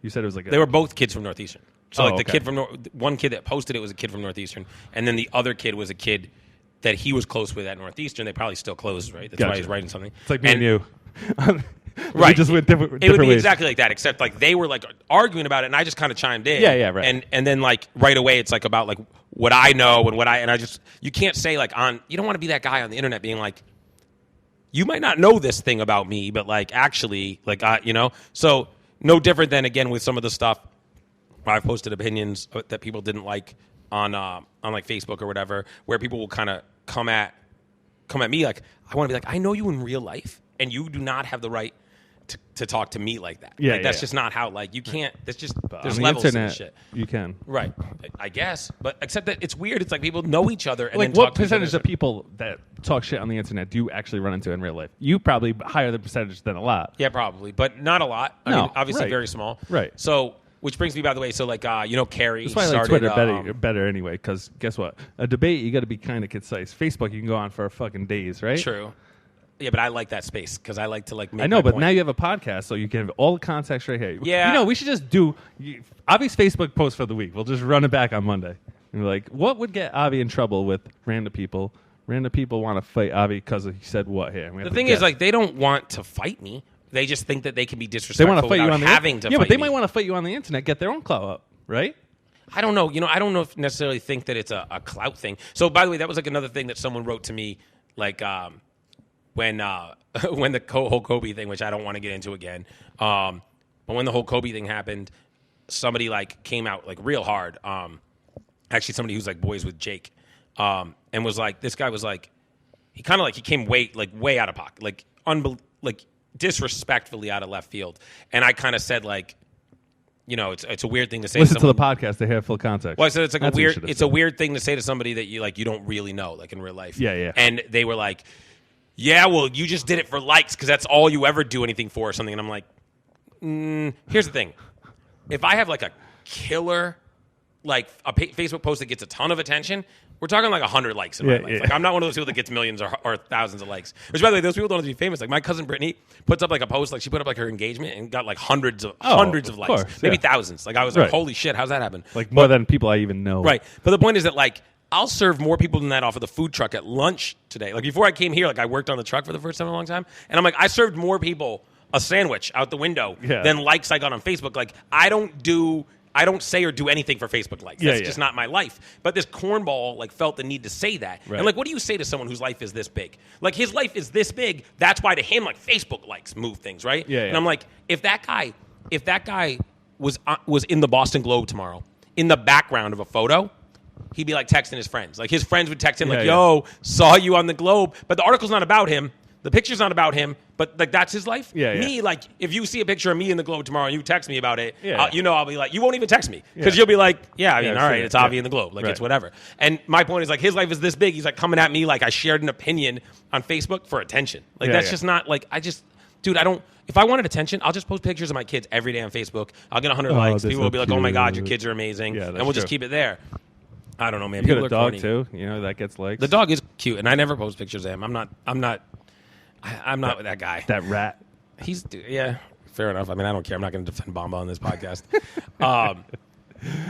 You said it was like they were both kids from Northeastern. So the okay. kid from one kid that posted it was a kid from Northeastern, and then the other kid was a kid that he was close with at Northeastern. They probably still close, right? That's why he's writing something. It's like me and you. Right. We just went different It would be ways. exactly like that, except like they were like arguing about it, and I just kind of chimed in. Yeah, right. And then like right away, it's like about like what I know and I just you can't say like you don't want to be that guy on the internet being like, you might not know this thing about me, but like actually like so no different than again with some of the stuff where I've posted opinions that people didn't like on like Facebook or whatever, where people will kind of come at me like I want to be like I know you in real life, and you do not have the right to talk to me like that. Yeah, like, that's just not how. Like you can't. That's just there's on levels the to internet, this shit. You can. Right. I guess, but except that it's weird. It's like people know each other and Like then what talk to each percentage other. of people that talk shit on the internet do you actually run into in real life? You probably higher the percentage than a lot. Yeah, probably, but not a lot. I No, mean, obviously right. very small. Right. So, which brings me, by the way, so like Carrie That's why I like started. Twitter better anyway. Because guess what? A debate you got to be kind of concise. Facebook you can go on for fucking days, right? True. Yeah, but I like that space because I like to like make I know, my but point. now you have a podcast, so you can have all the context right here. Yeah. We should just do Avi's Facebook post for the week. We'll just run it back on Monday. And we're like, what would get Avi in trouble with random people? Random people want to fight Avi because he said what here? The thing is, like, they don't want to fight me. They just think that they can be they disrespectful want to fight you without on the having to yeah, fight but they me. might want to fight you on the internet, get their own clout up, right? I don't know. I don't know if necessarily think that it's a clout thing. So, by the way, that was like another thing that someone wrote to me, like when the whole Kobe thing, which I don't want to get into again. But when the whole Kobe thing happened, somebody like came out like real hard. Actually, somebody who's like boys with Jake, and was like, this guy was like, he kind of like he came way out of pocket, like disrespectfully out of left field. And I kind of said like, it's a weird thing to say. Listen to the podcast to hear full context. Well, I said it's like That's it's a weird thing to say to somebody that you don't really know, like in real life. Yeah. And they were like, yeah, well, you just did it for likes because that's all you ever do anything for or something. And I'm like, here's the thing. If I have like a killer, like a Facebook post that gets a ton of attention, we're talking like 100 likes in my life. Yeah. Like I'm not one of those people that gets millions or thousands of likes. Which, by the way, those people don't have to be famous. Like my cousin Brittany puts up like a post, like she put up like her engagement and got like hundreds of likes, course, maybe yeah. thousands. Like I was like, Right. holy shit, how's that happen? Like more than people I even know. Right. But the point is that like I'll serve more people than that off of the food truck at lunch today. Like before I came here, like I worked on the truck for the first time in a long time, and I'm like I served more people a sandwich out the window than likes I got on Facebook. Like I don't say or do anything for Facebook likes. That's just not my life. But this cornball like felt the need to say that. Right. And like, what do you say to someone whose life is this big? Like his life is this big. That's why to him like Facebook likes move things, right? Yeah. And I'm like, if that guy was in the Boston Globe tomorrow, in the background of a photo, he'd be like texting his friends. Like his friends would text him like, "Yo, saw you on the Globe." But the article's not about him. The picture's not about him, but like that's his life. Yeah. Me, like if you see a picture of me in the Globe tomorrow and you text me about it, Yeah. I'll be like, you won't even text me because you'll be like, yeah, I mean, all right, sure. it's Avi in the Globe, like it's whatever. And my point is like his life is this big. He's like coming at me like I shared an opinion on Facebook for attention. Like that's just not like dude, I don't. If I wanted attention, I'll just post pictures of my kids every day on Facebook. I'll get 100 likes. they're People so will be like, "Oh my god, cute. your kids are amazing," Yeah, and that's we'll just true. keep it there. I don't know, man. You got People a are dog corny. too, that gets likes. The dog is cute, and I never post pictures of him. I'm not that guy. That rat. Fair enough. I mean, I don't care. I'm not going to defend Bamba on this podcast.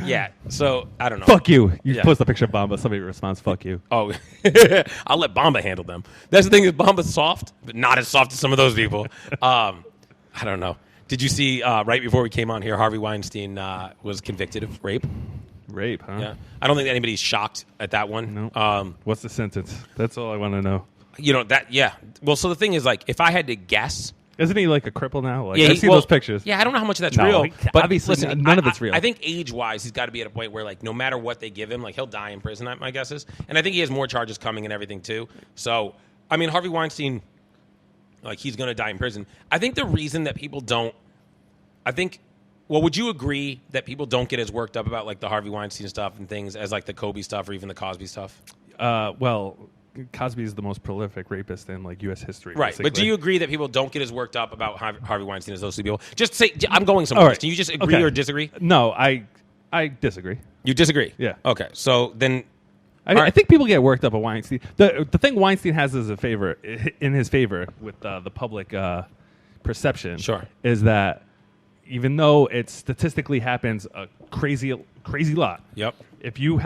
Yeah. So I don't know. Fuck you. You Yeah. post a picture of Bamba, somebody responds, fuck you. Oh, I'll let Bamba handle them. That's the thing is Bamba's soft, but not as soft as some of those people. I don't know. Did you see right before we came on here, Harvey Weinstein was convicted of rape? Rape, huh? Yeah. I don't think anybody's shocked at that one. No. What's the sentence? That's all I want to know. Well, so the thing is, like, if I had to guess. Isn't he like a cripple now? Like, Yeah, I see those pictures. Yeah, I don't know how much of that's No, real. But obviously listen, none of it's real. I think age-wise, he's got to be at a point where, like, no matter what they give him, like, he'll die in prison, my guess is. And I think he has more charges coming and everything, too. So, I mean, Harvey Weinstein, like, he's going to die in prison. I think the reason that people don't, would you agree that people don't get as worked up about, like, the Harvey Weinstein stuff and things as, like, the Kobe stuff or even the Cosby stuff? Well, Cosby is the most prolific rapist in like U.S. history. Right, basically. but do you agree that people don't get as worked up about Harvey Weinstein as those two people? Just say, I'm going somewhere. Right. Do you just agree or disagree? No, I disagree. You disagree? Yeah. Okay, so then... I think people get worked up at Weinstein. The thing Weinstein has as in his favor with the public perception is that even though it statistically happens a crazy lot. Yep. If you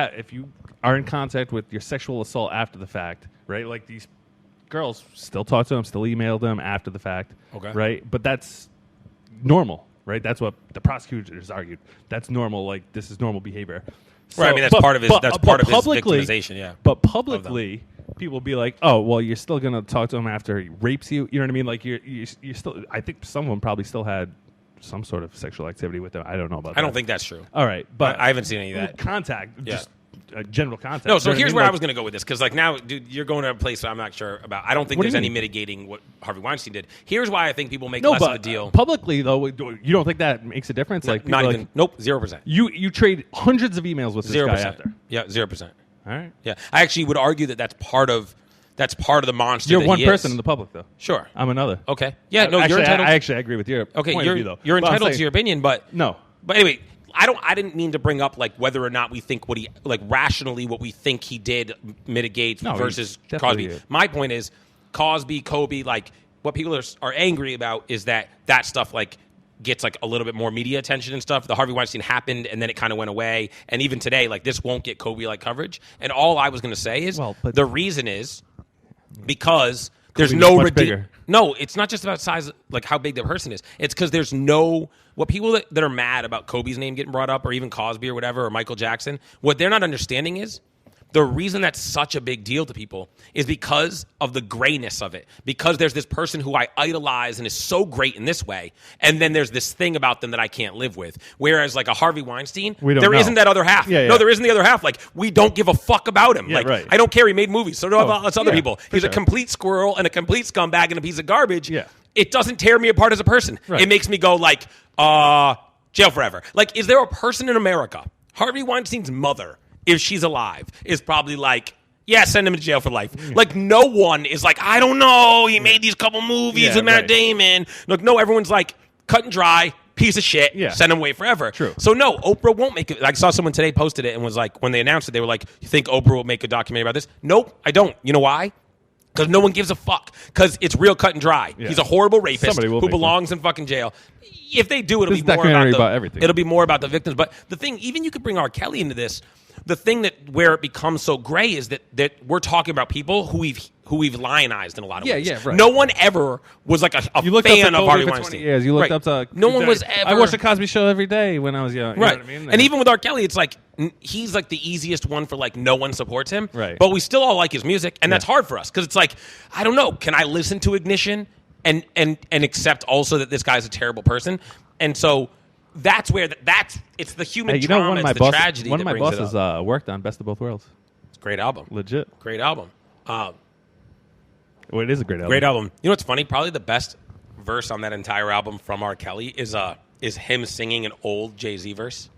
are in contact with your sexual assault after the fact, right? Like these girls still talk to them, still email them after the fact, right? But that's normal, right? That's what the prosecutors argued. That's normal. Like this is normal behavior. So, right. I mean, that's part of his victimization. Yeah. But publicly, people be like, "Oh, well, you're still gonna talk to him after he rapes you." You know what I mean? Like you're still. I think some of them probably still had some sort of sexual activity with them. I don't know about that. I don't think that's true. All right, but I haven't seen any of that. Contact, just general contact. No, so here's where I was going to go with this, because like now, dude, you're going to a place I'm not sure about. I don't think there's any mitigating what Harvey Weinstein did. Here's why I think people make less of a deal. Publicly, though, you don't think that makes a difference? Like not even. Nope, 0%. You trade hundreds of emails with this 0%. guy after. Yeah, 0%. All right. Yeah, I actually would argue that's part of the monster. You're one person in the public, though. Sure, I'm another. Okay. Yeah. No, actually, you're entitled. I actually agree with your point of view, though. You're entitled to your opinion, but no. But anyway, I didn't mean to bring up like whether or not we think rationally what we think he did mitigates versus Cosby. My point is Cosby, Kobe, like what people are angry about is that stuff like gets like a little bit more media attention and stuff. The Harvey Weinstein happened and then it kind of went away. And even today, like this won't get Kobe like coverage. And all I was going to say is the reason is because there's no No, it's not just about size, like how big the person is. It's because there's what people that are mad about Kobe's name getting brought up, or even Cosby or whatever, or Michael Jackson, what they're not understanding is the reason that's such a big deal to people is because of the grayness of it. Because there's this person who I idolize and is so great in this way, and then there's this thing about them that I can't live with. Whereas like a Harvey Weinstein, there isn't that other half. Yeah. No, there isn't the other half. Like we don't give a fuck about him. Yeah, like I don't care. He made movies. So do all us other people. He's a complete squirrel and a complete scumbag and a piece of garbage. Yeah. It doesn't tear me apart as a person. Right. It makes me go like, jail forever. Like, is there a person in America, Harvey Weinstein's mother, if she's alive, is probably like, yeah, send him to jail for life. Like, no one is like, I don't know, he made these couple movies with Matt Damon. Look, no, everyone's like, cut and dry, piece of shit, send him away forever. True. So, no, Oprah won't make it. I saw someone today posted it and was like, when they announced it, they were like, you think Oprah will make a documentary about this? Nope, I don't. You know why? Because no one gives a fuck. Because it's real cut and dry. Yeah. He's a horrible rapist who belongs in fucking jail. If they do, it'll be more about everything. It'll be more about the victims. But the thing, even you could bring R. Kelly into this. The thing where it becomes so gray is that we're talking about people who we've lionized in a lot of ways. Yeah, right. No one ever was like a fan of Harvey Weinstein. Years. You looked up to no one was ever. I watched the Cosby Show every day when I was young. You right. know what I mean? And even with R. Kelly, it's like he's like the easiest one for like no one supports him. Right. But we still all like his music, and that's hard for us because it's like I don't know. Can I listen to Ignition and accept also that this guy's a terrible person? And so. That's where it's the human trauma, it's the tragedy. One of my bosses worked on Best of Both Worlds. It's a great album. Legit. Great album. Well, it is a great album. Great album. You know what's funny? Probably the best verse on that entire album from R. Kelly is him singing an old Jay-Z verse.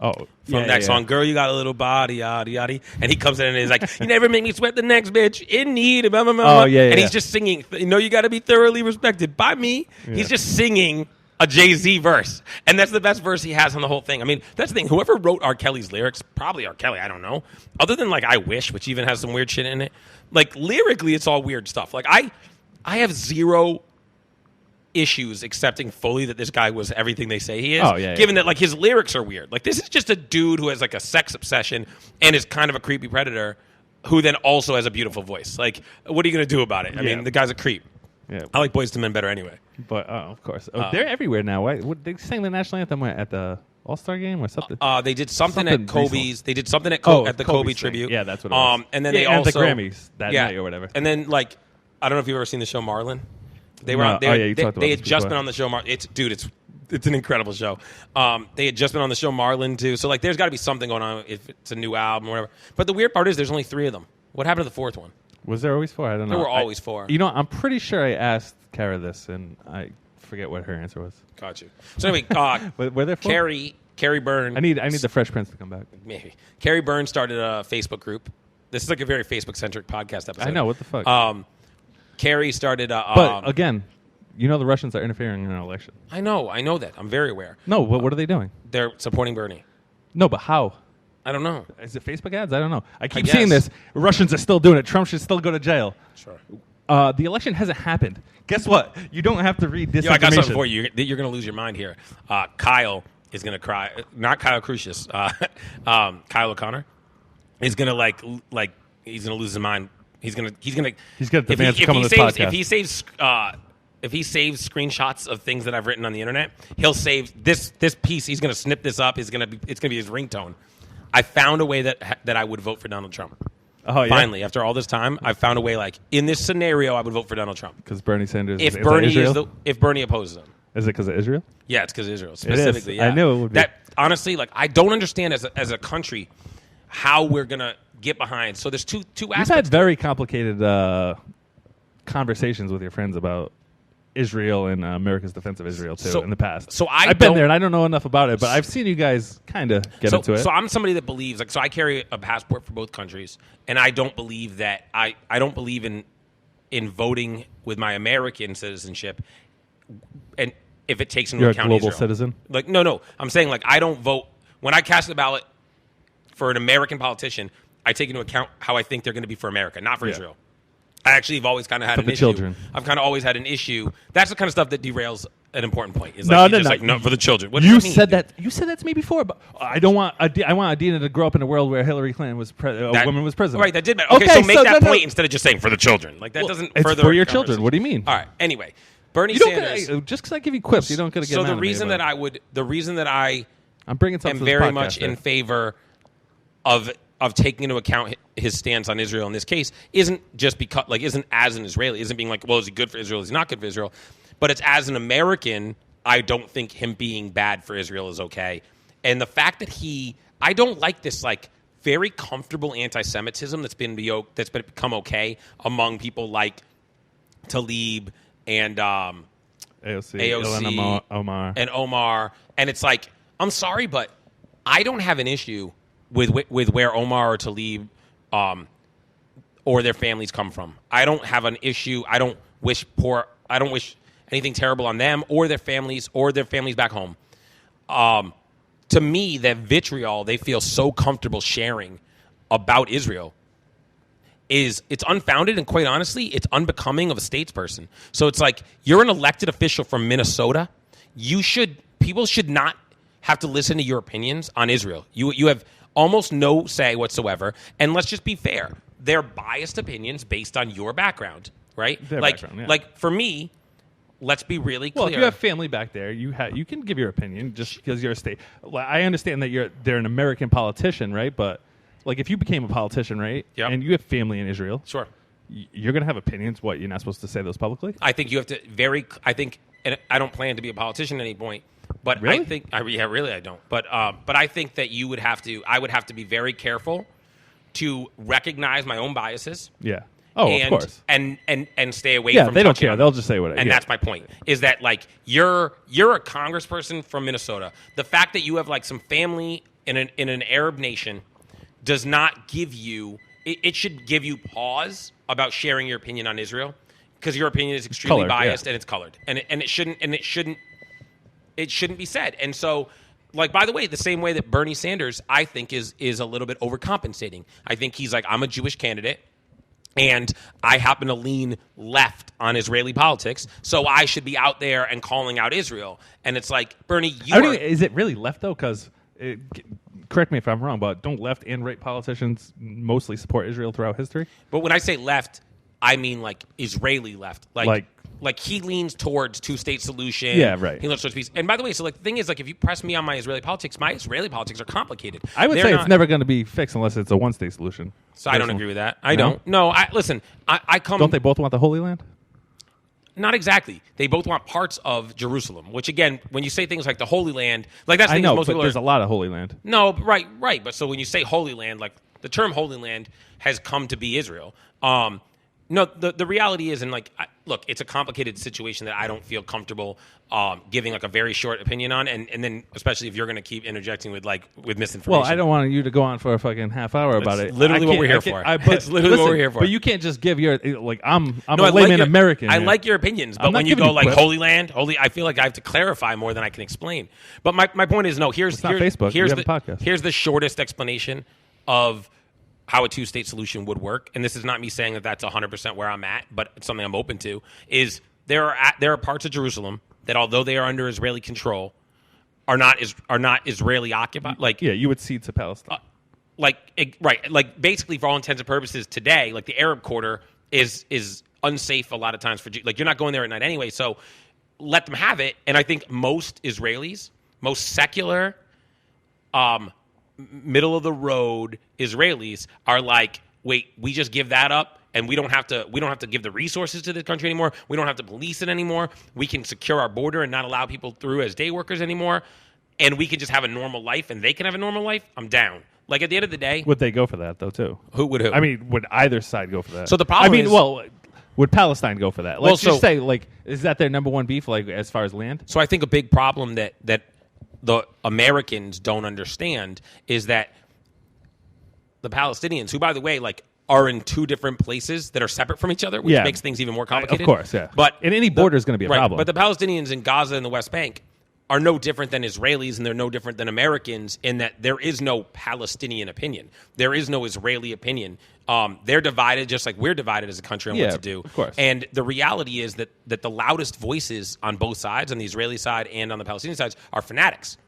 Oh, from that song, Girl, You Got a Little Body, yada, yada. And he comes in and he's like, you never make me sweat the next bitch, in need, blah, blah, blah. And he's just singing, you know, you got to be thoroughly respected by me. Yeah. He's just singing a Jay-Z verse. And that's the best verse he has on the whole thing. I mean, that's the thing. Whoever wrote R. Kelly's lyrics, probably R. Kelly, I don't know. Other than, like, I Wish, which even has some weird shit in it. Like, lyrically, it's all weird stuff. Like, I have zero issues accepting fully that this guy was everything they say he is. Given that, like, his lyrics are weird. Like, this is just a dude who has, like, a sex obsession and is kind of a creepy predator who then also has a beautiful voice. Like, what are you going to do about it? I mean, the guy's a creep. Yeah. I like Boyz II Men better anyway. But of course, they're everywhere now. Why? They sang the national anthem at the All-Star game or something. They did something at Kobe's. Recently. They did something at the Kobe tribute. Yeah, that's what it was. And then they also the Grammys that night or whatever. And then like, I don't know if you've ever seen the show Marlon. They were. No. You talked about they had just been on the show. It's an incredible show. They had just been on the show Marlon too. So like, there's got to be something going on if it's a new album or whatever. But the weird part is there's only 3 of them. What happened to the 4th one? Was there always 4? I don't know. There were always 4. You know, I'm pretty sure I asked Kara this, and I forget what her answer was. Got you. So anyway, were there 4? Carrie Byrne. I need the Fresh Prince to come back. Maybe. Carrie Byrne started a Facebook group This is like a very Facebook-centric podcast episode. I know, what the fuck? Kerry started... but, again, you know the Russians are interfering in an election. I know that. I'm very aware. No, but what are they doing? They're supporting Bernie. No, but how? I don't know. Is it Facebook ads? I don't know. I keep seeing this. Russians are still doing it. Trump should still go to jail. Sure. The election hasn't happened. Guess what? You don't have to read disinformation. I got something for you. You're going to lose your mind here. Kyle is going to cry. Not Kyle Crucius. Kyle O'Connor is going to he's going to lose his mind. He's going to demand to come on this podcast. If he saves screenshots of things that I've written on the internet, he'll save this piece. He's going to snip this up. It's going to be his ringtone. I found a way that I would vote for Donald Trump. Oh, yeah. Finally, after all this time, I found a way. Like in this scenario, I would vote for Donald Trump because Bernie Sanders. If Bernie opposes him, is it because of Israel? Yeah, it's because of Israel specifically. Yeah. I knew it would be. That honestly, I don't understand as a country how we're gonna get behind. So there's two aspects. You've had very complicated conversations with your friends about Israel and America's defense of Israel too in the past. So I've been there and I don't know enough about it, but I've seen you guys kind of get into it. So I'm somebody that believes so I carry a passport for both countries, and I don't believe that I don't believe in voting with my American citizenship, and if it takes into account You're a global Israel. citizen. No, I'm saying I don't vote when I cast a ballot for an American politician. I take into account how I think they're going to be for America, not for Israel. I actually have always kind of had an issue. Children. I've kind of always had an issue. That's the kind of stuff that derails an important point. Is No, for the children. What you does that mean? said that. You said that to me before, but I don't want. I want Adina to grow up in a world where Hillary Clinton was a woman was president. Right, that did matter. Okay, so make that point instead of just saying for the children. That doesn't it's further for your children. What do you mean? All right. Anyway, Bernie Sanders. Just because I give you quips, you don't get to get. So mad the at reason me, that I'm bringing something am to this very podcast much here. in favor of taking into account his stance on Israel in this case isn't just because isn't as an Israeli, isn't being well, is he good for Israel, is he not good for Israel, but it's as an American, I don't think him being bad for Israel is okay. And the fact that I don't like this very comfortable anti-Semitism that's become okay among people like Tlaib and AOC Ilhan Omar and Omar, and it's I'm sorry, but I don't have an issue with where Omar or Tlaib or their families come from. I don't have an issue. I don't wish anything terrible on them or their families back home. To me, that vitriol they feel so comfortable sharing about Israel it's unfounded, and quite honestly, it's unbecoming of a statesperson. So it's you're an elected official from Minnesota. People should not have to listen to your opinions on Israel. You have almost no say whatsoever. And let's just be fair. They're biased opinions based on your background, right? For me, let's be really clear. Well, if you have family back there, you can give your opinion just because you're a state. Well, I understand that they're an American politician, right? But if you became a politician, right? Yep. And you have family in Israel. Sure. You're going to have opinions. What, you're not supposed to say those publicly? I think you have to and I don't plan to be a politician at any point. But really? I think, really I don't. But I think that I would have to be very careful to recognize my own biases. Yeah. Oh, of course. And stay away from. Yeah, they don't care. They'll just say whatever. And that's my point. Is that you're a congressperson from Minnesota. The fact that you have some family in an Arab nation does not give you. It should give you pause about sharing your opinion on Israel, because your opinion is extremely biased and it's colored, and it shouldn't be said. And so, by the way, the same way that Bernie Sanders, I think, is a little bit overcompensating. I think he's I'm a Jewish candidate, and I happen to lean left on Israeli politics, so I should be out there and calling out Israel. And it's Bernie, is it really left, though? Because, correct me if I'm wrong, but don't left and right politicians mostly support Israel throughout history? But when I say left, I mean Israeli left. He leans towards two-state solution. Yeah, right. He leans towards peace. And by the way, the thing is, if you press me on my Israeli politics are complicated. I would say it's never going to be fixed unless it's a one-state solution. So I don't agree with that. I don't. No, listen, I come... Don't they both want the Holy Land? Not exactly. They both want parts of Jerusalem, which, again, when you say things like the Holy Land... that's I know, most but people there's a lot of Holy Land. No, right. But so when you say Holy Land, the term Holy Land has come to be Israel. No, the reality is, and like, look, it's a complicated situation that I don't feel comfortable giving like a very short opinion on, and then especially if you're going to keep interjecting with misinformation. Well, I don't want you to go on for a fucking half hour about it. Literally what we're here for. It's literally what we're here for. But you can't just give your I'm a layman American. I like your opinions, but when you go like Holy Land, I feel like I have to clarify more than I can explain. But my point is, no. Here's Facebook. Here's the podcast. Here's the shortest explanation of how a two-state solution would work, and this is not me saying that that's 100% where I'm at, but it's something I'm open to, is there are parts of Jerusalem that, although they are under Israeli control, are not Israeli occupied. Like, yeah, you would cede to Palestine. Right. Like, basically, for all intents and purposes, today, like the Arab quarter is unsafe a lot of times for like you're not going there at night anyway. So let them have it. And I think most Israelis, most secular, middle of the road Israelis are like, wait, we just give that up and we don't have to give the resources to the country anymore. We don't have to police it anymore. We can secure our border and not allow people through as day workers anymore. And we can just have a normal life and they can have a normal life. I'm down. Like, at the end of the day, would they go for that though too? Who would? I mean, would either side go for that? So the problem is, would Palestine go for that? Let's just say, like, is that their number one beef, like, as far as land? So I think a big problem that the Americans don't understand is that the Palestinians, who, by the way, like, are in two different places that are separate from each other, which makes things even more complicated. Of course, yeah. But and any border is going to be a problem. But the Palestinians in Gaza and the West Bank are no different than Israelis, and they're no different than Americans in that there is no Palestinian opinion. There is no Israeli opinion. They're divided just like we're divided as a country on what to do. Of course. And the reality is that the loudest voices on both sides, on the Israeli side and on the Palestinian sides, are fanatics.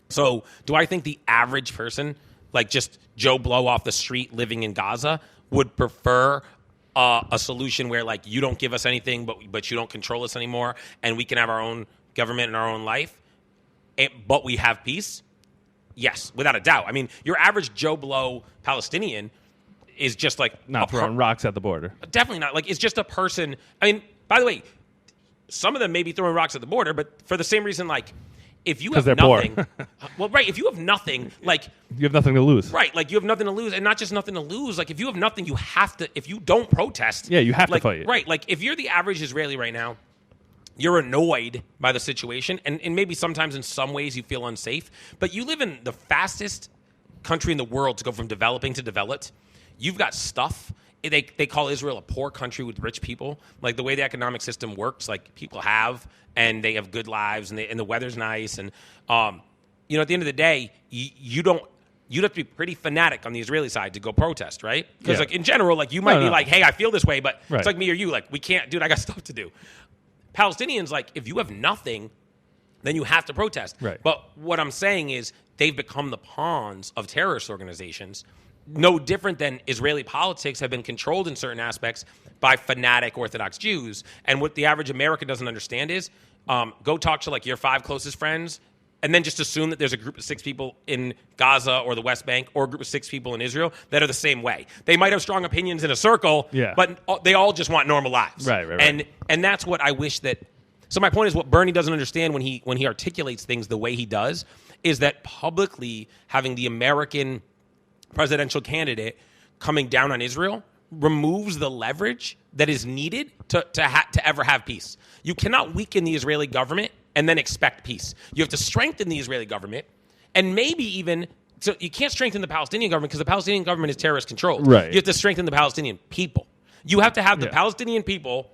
So do I think the average person, like just Joe Blow off the street living in Gaza, would prefer a solution where, like, you don't give us anything, but you don't control us anymore, and we can have our own government and our own life, but we have peace? Yes, without a doubt. I mean, your average Joe Blow Palestinian is just like not throwing rocks at the border. Definitely not. Like, it's just a person. I mean, by the way, some of them may be throwing rocks at the border, but for the same reason, like, if you have nothing, well, right, if you have nothing, like, you have nothing to lose. Right, like, you have nothing to lose, and not just nothing to lose. Like, if you have nothing, you have to. If you don't protest, you have to fight it. Right, like, if you're the average Israeli right now, you're annoyed by the situation, and maybe sometimes in some ways you feel unsafe, but you live in the fastest country in the world to go from developing to developed. You've got stuff. They call Israel a poor country with rich people. Like, the way the economic system works, like, people have, and they have good lives, and the weather's nice. And, at the end of the day, you'd have to be pretty fanatic on the Israeli side to go protest, right? Because, like, in general, like, you might be like, hey, I feel this way, but it's like me or you. Like, we can't, dude, I got stuff to do. Palestinians, like, if you have nothing, then you have to protest. Right. But what I'm saying is they've become the pawns of terrorist organizations, no different than Israeli politics have been controlled in certain aspects by fanatic Orthodox Jews. And what the average American doesn't understand is go talk to, like, your 5 closest friends and then just assume that there's a group of 6 people in Gaza or the West Bank or a group of 6 people in Israel that are the same way. They might have strong opinions in a circle, but they all just want normal lives. Right. And that's what I wish that. So my point is, what Bernie doesn't understand when he articulates things the way he does is that publicly having the American presidential candidate coming down on Israel removes the leverage that is needed to ever have peace. You cannot weaken the Israeli government and then expect peace. You have to strengthen the Israeli government, and maybe even, so you can't strengthen the Palestinian government because the Palestinian government is terrorist controlled. Right. You have to strengthen the Palestinian people. You have to have the Palestinian people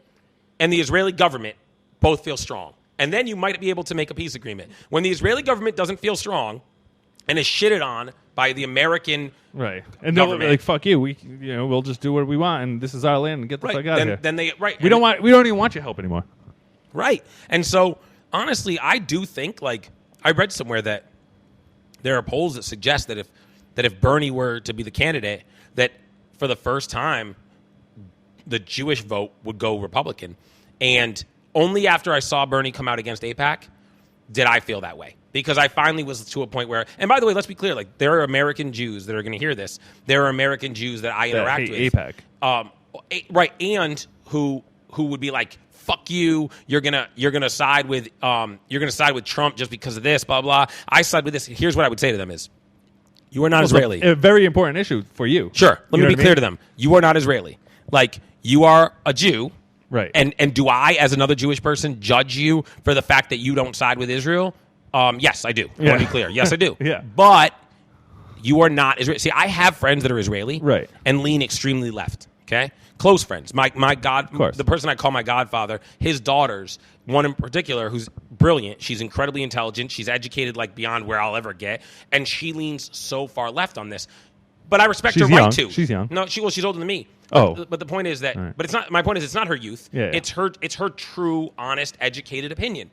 and the Israeli government both feel strong. And then you might be able to make a peace agreement. When the Israeli government doesn't feel strong and is shitted on by the American and they'll be like, fuck you, we'll just do what we want, and this is our land, and get the fuck out of here. Then they we don't even want your help anymore. Right. And so, honestly, I do think, like, I read somewhere that there are polls that suggest that if Bernie were to be the candidate, that for the first time, the Jewish vote would go Republican. And only after I saw Bernie come out against AIPAC did I feel that way. Because I finally was to a point where, and by the way, let's be clear, like, there are American Jews that are going to hear this. There are American Jews that I interact with. AIPAC. Right, and who would be like, fuck you, you're gonna side with Trump just because of this, blah blah. I side with this. Here's what I would say to them is, you are not Israeli. A very important issue for you. Sure. Let me be clear to them. You are not Israeli. Like, you are a Jew. Right. And do I, as another Jewish person, judge you for the fact that you don't side with Israel? Yes, I do. I want to be clear. Yes, I do. Yeah. But you are not Israeli. See, I have friends that are Israeli right. and lean extremely left. Okay? Close friends. My the person I call my godfather, his daughters, one in particular who's brilliant. She's incredibly intelligent. She's educated like beyond where I'll ever get. And she leans so far left on this. But I respect her right to. She's young. No, she's older than me. Oh. But the point is that right. but it's not my point is it's not her youth. Yeah. It's her true, honest, educated opinion.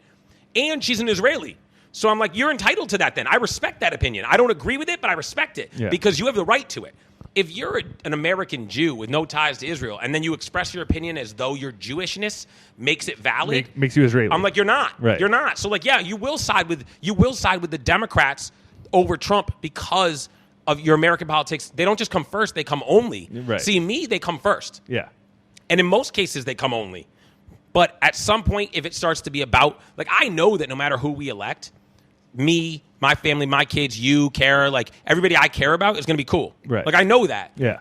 And she's an Israeli. So I'm like, you're entitled to that then. I respect that opinion. I don't agree with it, but I respect it because you have the right to it. If you're an American Jew with no ties to Israel and then you express your opinion as though your Jewishness makes it valid, makes you Israeli. I'm like, you're not. Right. You're not. So like, yeah, you will side with the Democrats over Trump because of your American politics. They don't just come first, they come only. Right. See, me, they come first. Yeah. And in most cases, they come only. But at some point, if it starts to be about, like, I know that no matter who we elect, me, my family, my kids, you, Kara, like, everybody I care about is going to be cool. Right. Like, I know that. Yeah.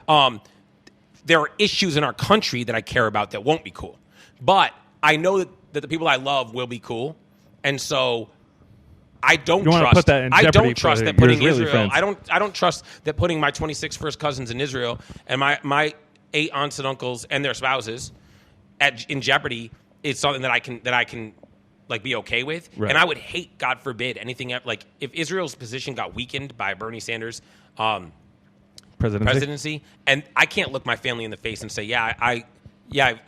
There are issues in our country that I care about that won't be cool. But I know that the people I love will be cool. And so I don't trust that putting Israel. I don't trust that putting my 26 first cousins in Israel and my 8 aunts and uncles and their spouses in jeopardy is something that I can like be okay with. Right. And I would hate, God forbid, anything like if Israel's position got weakened by Bernie Sanders presidency, and I can't look my family in the face and say, I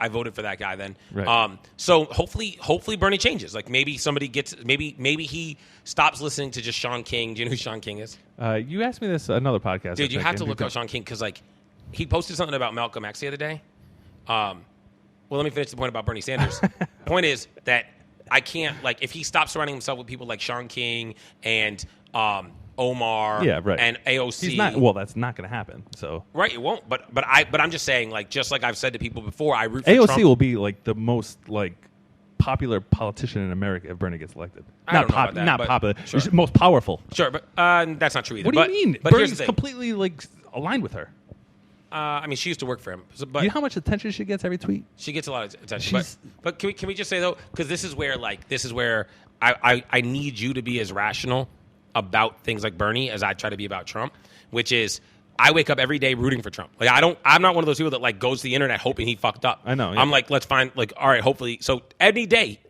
voted for that guy then. Right. So hopefully Bernie changes. Like maybe somebody maybe he stops listening to just Sean King. Do you know who Sean King is? You asked me this another podcast. Dude, you have to look up Sean King because like he posted something about Malcolm X the other day. Well, let me finish the point about Bernie Sanders. Point is that I can't, like, if he stops surrounding himself with people like Sean King and Omar and AOC. That's not going to happen. So right, it won't. But I'm just saying, like, just like I've said to people before, I root for Trump. AOC will be like the most like popular politician in America if Bernie gets elected. I don't know about that, not popular. Sure. Most powerful. Sure, but that's not true either. What do you mean? But Bernie's completely like aligned with her. I mean, she used to work for him. But you know how much attention she gets every tweet? She gets a lot of attention. But can we just say, though, because this is where I need you to be as rational about things like Bernie as I try to be about Trump, which is I wake up every day rooting for Trump. Like I'm not one of those people that like goes to the internet hoping he fucked up. I know. Yeah. I'm like, let's find like, all right, hopefully. So every day,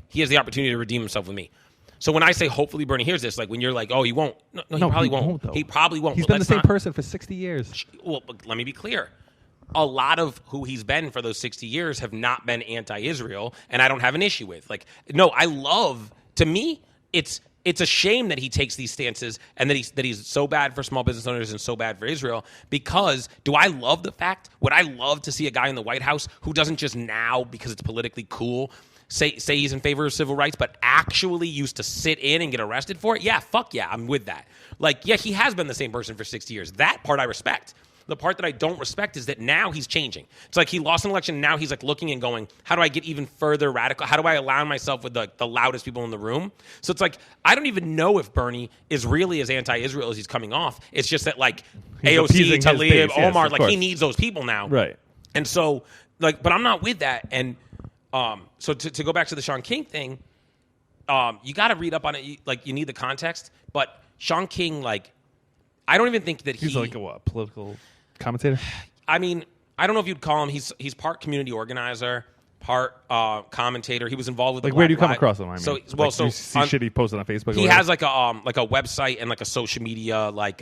he has the opportunity to redeem himself with me. So when I say hopefully Bernie hears this, like when you're like, oh, he won't. No, he probably won't. He probably won't. He's been the same person for 60 years. Well, but let me be clear. A lot of who he's been for those 60 years have not been anti-Israel, and I don't have an issue with. Like, no, to me, it's a shame that he takes these stances and that he's so bad for small business owners and so bad for Israel, because would I love to see a guy in the White House who doesn't just now, because it's politically cool, say he's in favor of civil rights, but actually used to sit in and get arrested for it? Yeah, fuck yeah, I'm with that. Like, yeah, he has been the same person for 60 years. That part I respect. The part that I don't respect is that now he's changing. It's like he lost an election, now he's like looking and going, how do I get even further radical? How do I align myself with the loudest people in the room? So it's like, I don't even know if Bernie is really as anti-Israel as he's coming off. It's just that like he's AOC, Tlaib, Omar, yes, like he needs those people now. Right. And so, like, but I'm not with that. And so to go back to the Sean King thing, you got to read up on it. You need the context. But Sean King, like, I don't even think that he's like a political commentator. I mean, I don't know if you'd call him. He's part community organizer, part commentator. He was involved with like where do you come across him? I mean, you see shit he posted on Facebook. He has like a website and like a social media like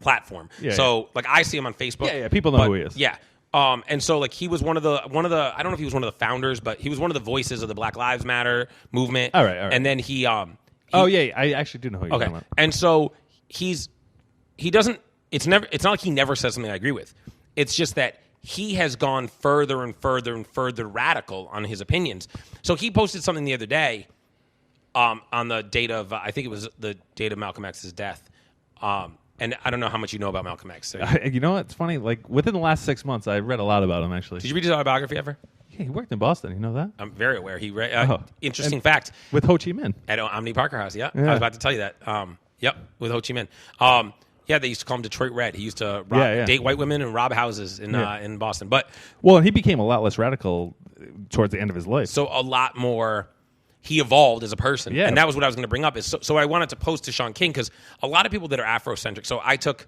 platform. Yeah, so like I see him on Facebook. Yeah, people know who he is. Yeah. And so like he was one of the I don't know if he was one of the founders, but he was one of the voices of the Black Lives Matter movement. All right. And then he I actually do know who you're talking about. And so he doesn't. It's not like he never says something I agree with. It's just that he has gone further and further and further radical on his opinions. So he posted something the other day on the date of I think it was the date of Malcolm X's death. And I don't know how much you know about Malcolm X. So you know what? It's funny. Like within the last 6 months, I read a lot about him. Actually, did you read his autobiography ever? Yeah, he worked in Boston. You know that? I'm very aware. He interesting fact with Ho Chi Minh at Omni Parker House. Yeah, I was about to tell you that. Yep, with Ho Chi Minh. Yeah, they used to call him Detroit Red. He used to date white women and rob houses in Boston. But well, he became a lot less radical towards the end of his life. So a lot more. He evolved as a person, Yeah. and that was what I was going to bring up. So I wanted to post to Sean King because a lot of people that are Afrocentric. So I took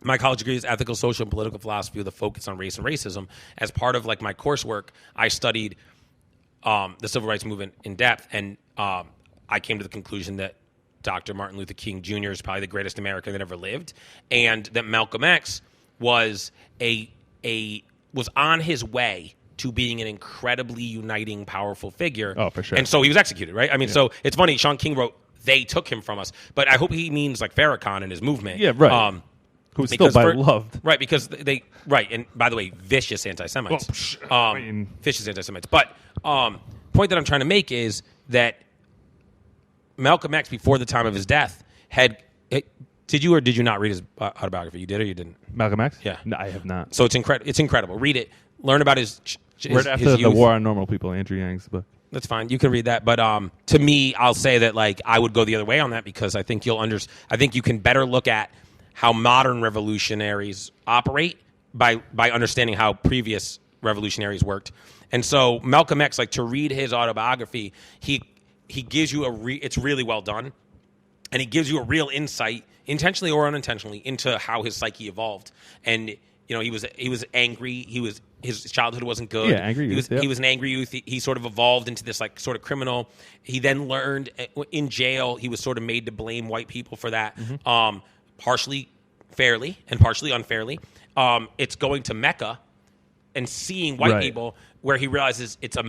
my college degree is ethical, social, and political philosophy with a focus on race and racism. As part of like my coursework, I studied the civil rights movement in depth, and I came to the conclusion that Dr. Martin Luther King Jr. is probably the greatest American that ever lived, and that Malcolm X was was on his way to being an incredibly uniting, powerful figure. Oh, for sure. And so he was executed, right? I mean, so it's funny. Sean King wrote, "They took him from us," but I hope he means like Farrakhan and his movement. Yeah, right. Who's still loved. Right, because and by the way, vicious anti-Semites. Vicious anti-Semites. But point that I'm trying to make is that Malcolm X, before the time of his death, did you or did you not read his autobiography? You did or you didn't? Malcolm X? Yeah. No, I have not. So it's incredible. Read it. Learn about his right after his the youth. War on Normal People, Andrew Yang's book. That's fine. You can read that. But to me, I'll say that like I would go the other way on that because I think I think you can better look at how modern revolutionaries operate by understanding how previous revolutionaries worked. And so Malcolm X, like to read his autobiography, he gives you it's really well done, and he gives you a real insight, intentionally or unintentionally, into how his psyche evolved. And he was angry. His childhood wasn't good. Yeah, angry youth. He was an angry youth. He sort of evolved into this like sort of criminal. He then learned in jail. He was sort of made to blame white people for that, partially fairly and partially unfairly. It's going to Mecca and seeing white people where he realizes it's the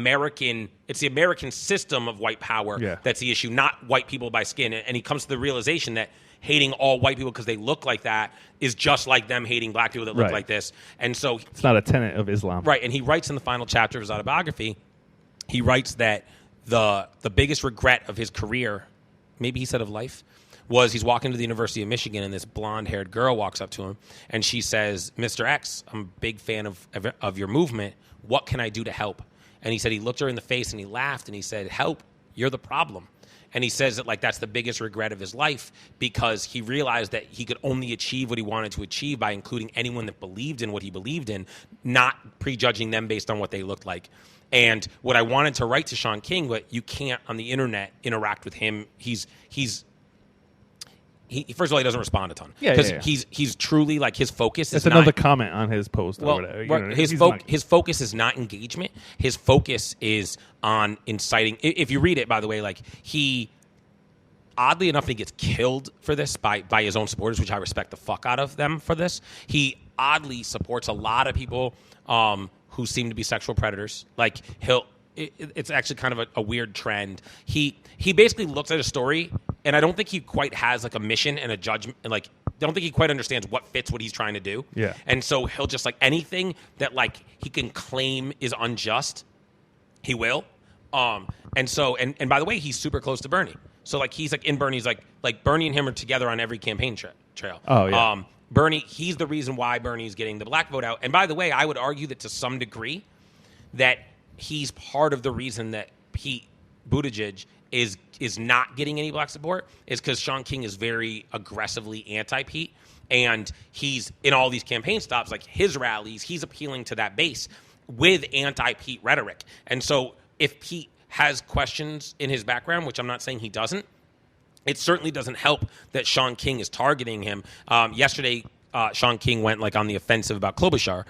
American system of white power that's the issue, not white people by skin. And he comes to the realization that hating all white people because they look like that is just like them hating black people that look like this. And so it's not a tenet of Islam. Right. And he writes in the final chapter of his autobiography, he writes that the biggest regret of his career, maybe he said of life, was he's walking to the University of Michigan and this blonde-haired girl walks up to him and she says, "Mr. X, I'm a big fan of your movement. What can I do to help?" And he said he looked her in the face and he laughed and he said, "Help, you're the problem." And he says that like that's the biggest regret of his life because he realized that he could only achieve what he wanted to achieve by including anyone that believed in what he believed in, not prejudging them based on what they looked like. And what I wanted to write to Sean King, but you can't on the internet interact with him. He's first of all, he doesn't respond a ton because he's truly like his focus is another comment on his post. Well, or whatever. His focus is not engagement. His focus is on inciting. If you read it, by the way, like he, oddly enough, he gets killed for this by his own supporters, which I respect the fuck out of them for this. He oddly supports a lot of people who seem to be sexual predators. Like it's actually kind of a weird trend. He basically looks at a story, and I don't think he quite has like a mission and a judgment. And like, I don't think he quite understands what fits what he's trying to do. Yeah. And so he'll just like anything that like he can claim is unjust, he will. And so and by the way, he's super close to Bernie. So like he's like in Bernie's like Bernie and him are together on every campaign trail. Oh yeah. Bernie, he's the reason why Bernie's getting the black vote out. And by the way, I would argue that to some degree that he's part of the reason that Pete Buttigieg is not getting any black support is because Sean King is very aggressively anti-Pete, and he's in all these campaign stops, like his rallies, he's appealing to that base with anti-Pete rhetoric. And so if Pete has questions in his background, which I'm not saying he doesn't, it certainly doesn't help that Sean King is targeting him. Yesterday, Sean King went like on the offensive about Klobuchar.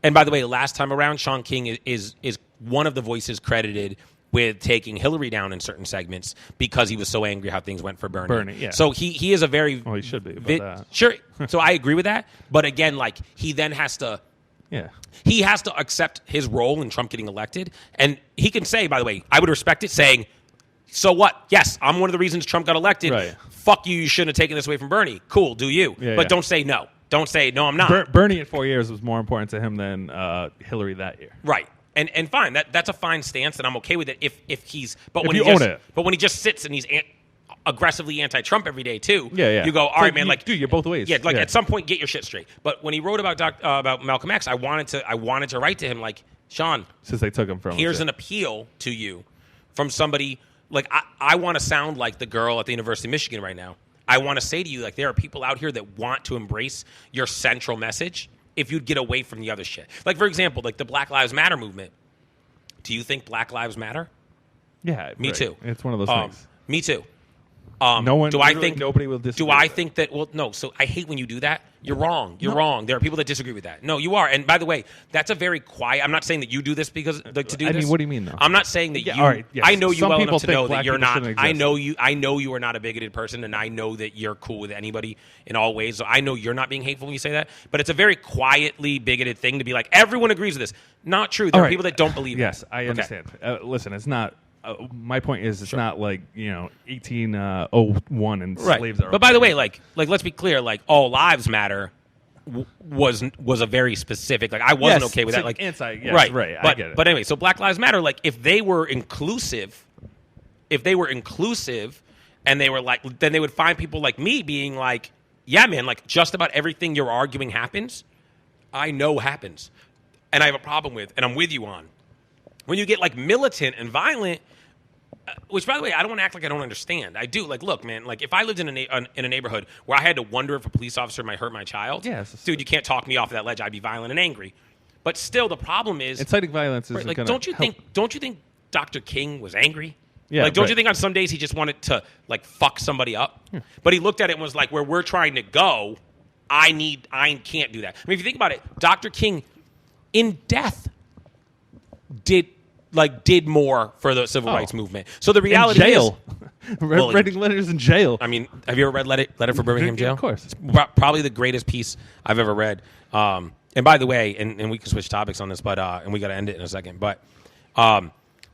And by the way, last time around, Sean King is one of the voices credited with taking Hillary down in certain segments because he was so angry how things went for Bernie. Yeah. So he is a very... Well, he should be about that. Sure. So I agree with that. But again, like he then has to... Yeah. He has to accept his role in Trump getting elected. And he can say, by the way, I would respect it saying, so what? Yes, I'm one of the reasons Trump got elected. Right. Fuck you shouldn't have taken this away from Bernie. Cool, do you. But don't say no. Don't say, no, I'm not. Bernie in 4 years was more important to him than Hillary that year. Right. And fine, that's a fine stance, and I'm okay with it if he's. But when you he own it. But when he just sits and he's aggressively anti-Trump every day too. Yeah. You go, all right, man. Like, dude, you're both ways. Yeah. Like at some point, get your shit straight. But when he wrote about Malcolm X, I wanted to write to him like, Sean, since they took him from. Here's an appeal to you from somebody like I want to sound like the girl at the University of Michigan right now. I want to say to you, like, there are people out here that want to embrace your central message if you'd get away from the other shit. Like, for example, like the Black Lives Matter movement. Do you think Black Lives matter? Yeah, me too. It's one of those things. Me too. No one. Do I think nobody will disagree? Do I think that? Well, no. So I hate when you do that. You're wrong. You're wrong. There are people that disagree with that. No, you are. And by the way, that's a very quiet. I'm not saying that you do this because to do this. I mean, what do you mean though? I'm not saying that you. All right, yes. I know you Some well people enough to know that you're not. I know you. I know you are not a bigoted person, and I know that you're cool with anybody in all ways. So I know you're not being hateful when you say that. But it's a very quietly bigoted thing to be like everyone agrees with this. Not true. There are people that don't believe. Yes, I understand. Listen, it's not. My point is, it's not like 1801 and slaves are. But by the way, like let's be clear. Like all lives matter was a very specific. Like I wasn't okay with that. Like right. But, I get it. But anyway, so Black Lives Matter. Like if they were inclusive, and they were like, then they would find people like me being like, yeah, man, like just about everything you're arguing happens. I know happens, and I have a problem with, and I'm with you on. When you get like militant and violent, which by the way, I don't want to act like I don't understand. I do. Like, look, man. Like, if I lived in a neighborhood where I had to wonder if a police officer might hurt my child, dude, you can't talk me off of that ledge. I'd be violent and angry. But still, the problem is inciting violence is like. Don't you think Dr. King was angry? Yeah. Like, don't you think on some days he just wanted to like fuck somebody up? Yeah. But he looked at it and was like, where we're trying to go, I can't do that. I mean, if you think about it, Dr. King, in death, did more for the civil rights movement. So the reality is... Well, writing letters in jail. I mean, have you ever read Letter from Birmingham Jail? Of course. It's probably the greatest piece I've ever read. And by the way, and we can switch topics on this, but and we got to end it in a second. But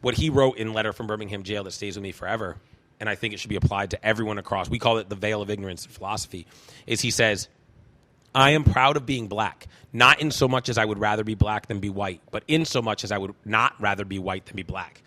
what he wrote in Letter from Birmingham Jail that stays with me forever, and I think it should be applied to everyone across, we call it the veil of ignorance philosophy, is he says, I am proud of being black, not in so much as I would rather be black than be white, but in so much as I would not rather be white than be black.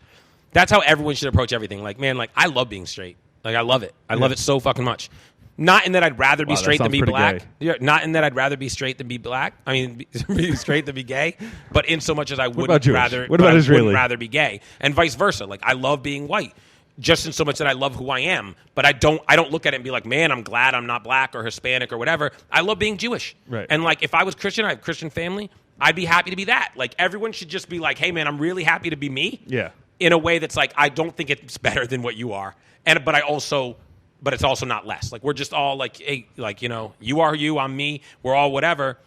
That's how everyone should approach everything. Like, man, like I love being straight. Like, I love it. I love it so fucking much. Not in that I'd rather be straight than be black. Yeah, not in that I'd rather be straight than be black. I mean, be straight than be gay. But in so much as I wouldn't rather be gay, and vice versa. Like, I love being white. Just in so much that I love who I am, but I don't look at it and be like, man, I'm glad I'm not black or Hispanic or whatever. I love being Jewish. Right. And like, if I was Christian, I have a Christian family, I'd be happy to be that. Like, everyone should just be like, hey, man, I'm really happy to be me. Yeah. In a way that's like, I don't think it's better than what you are. But it's also not less. Like, we're just all like, hey, like, you are you, I'm me. We're all whatever.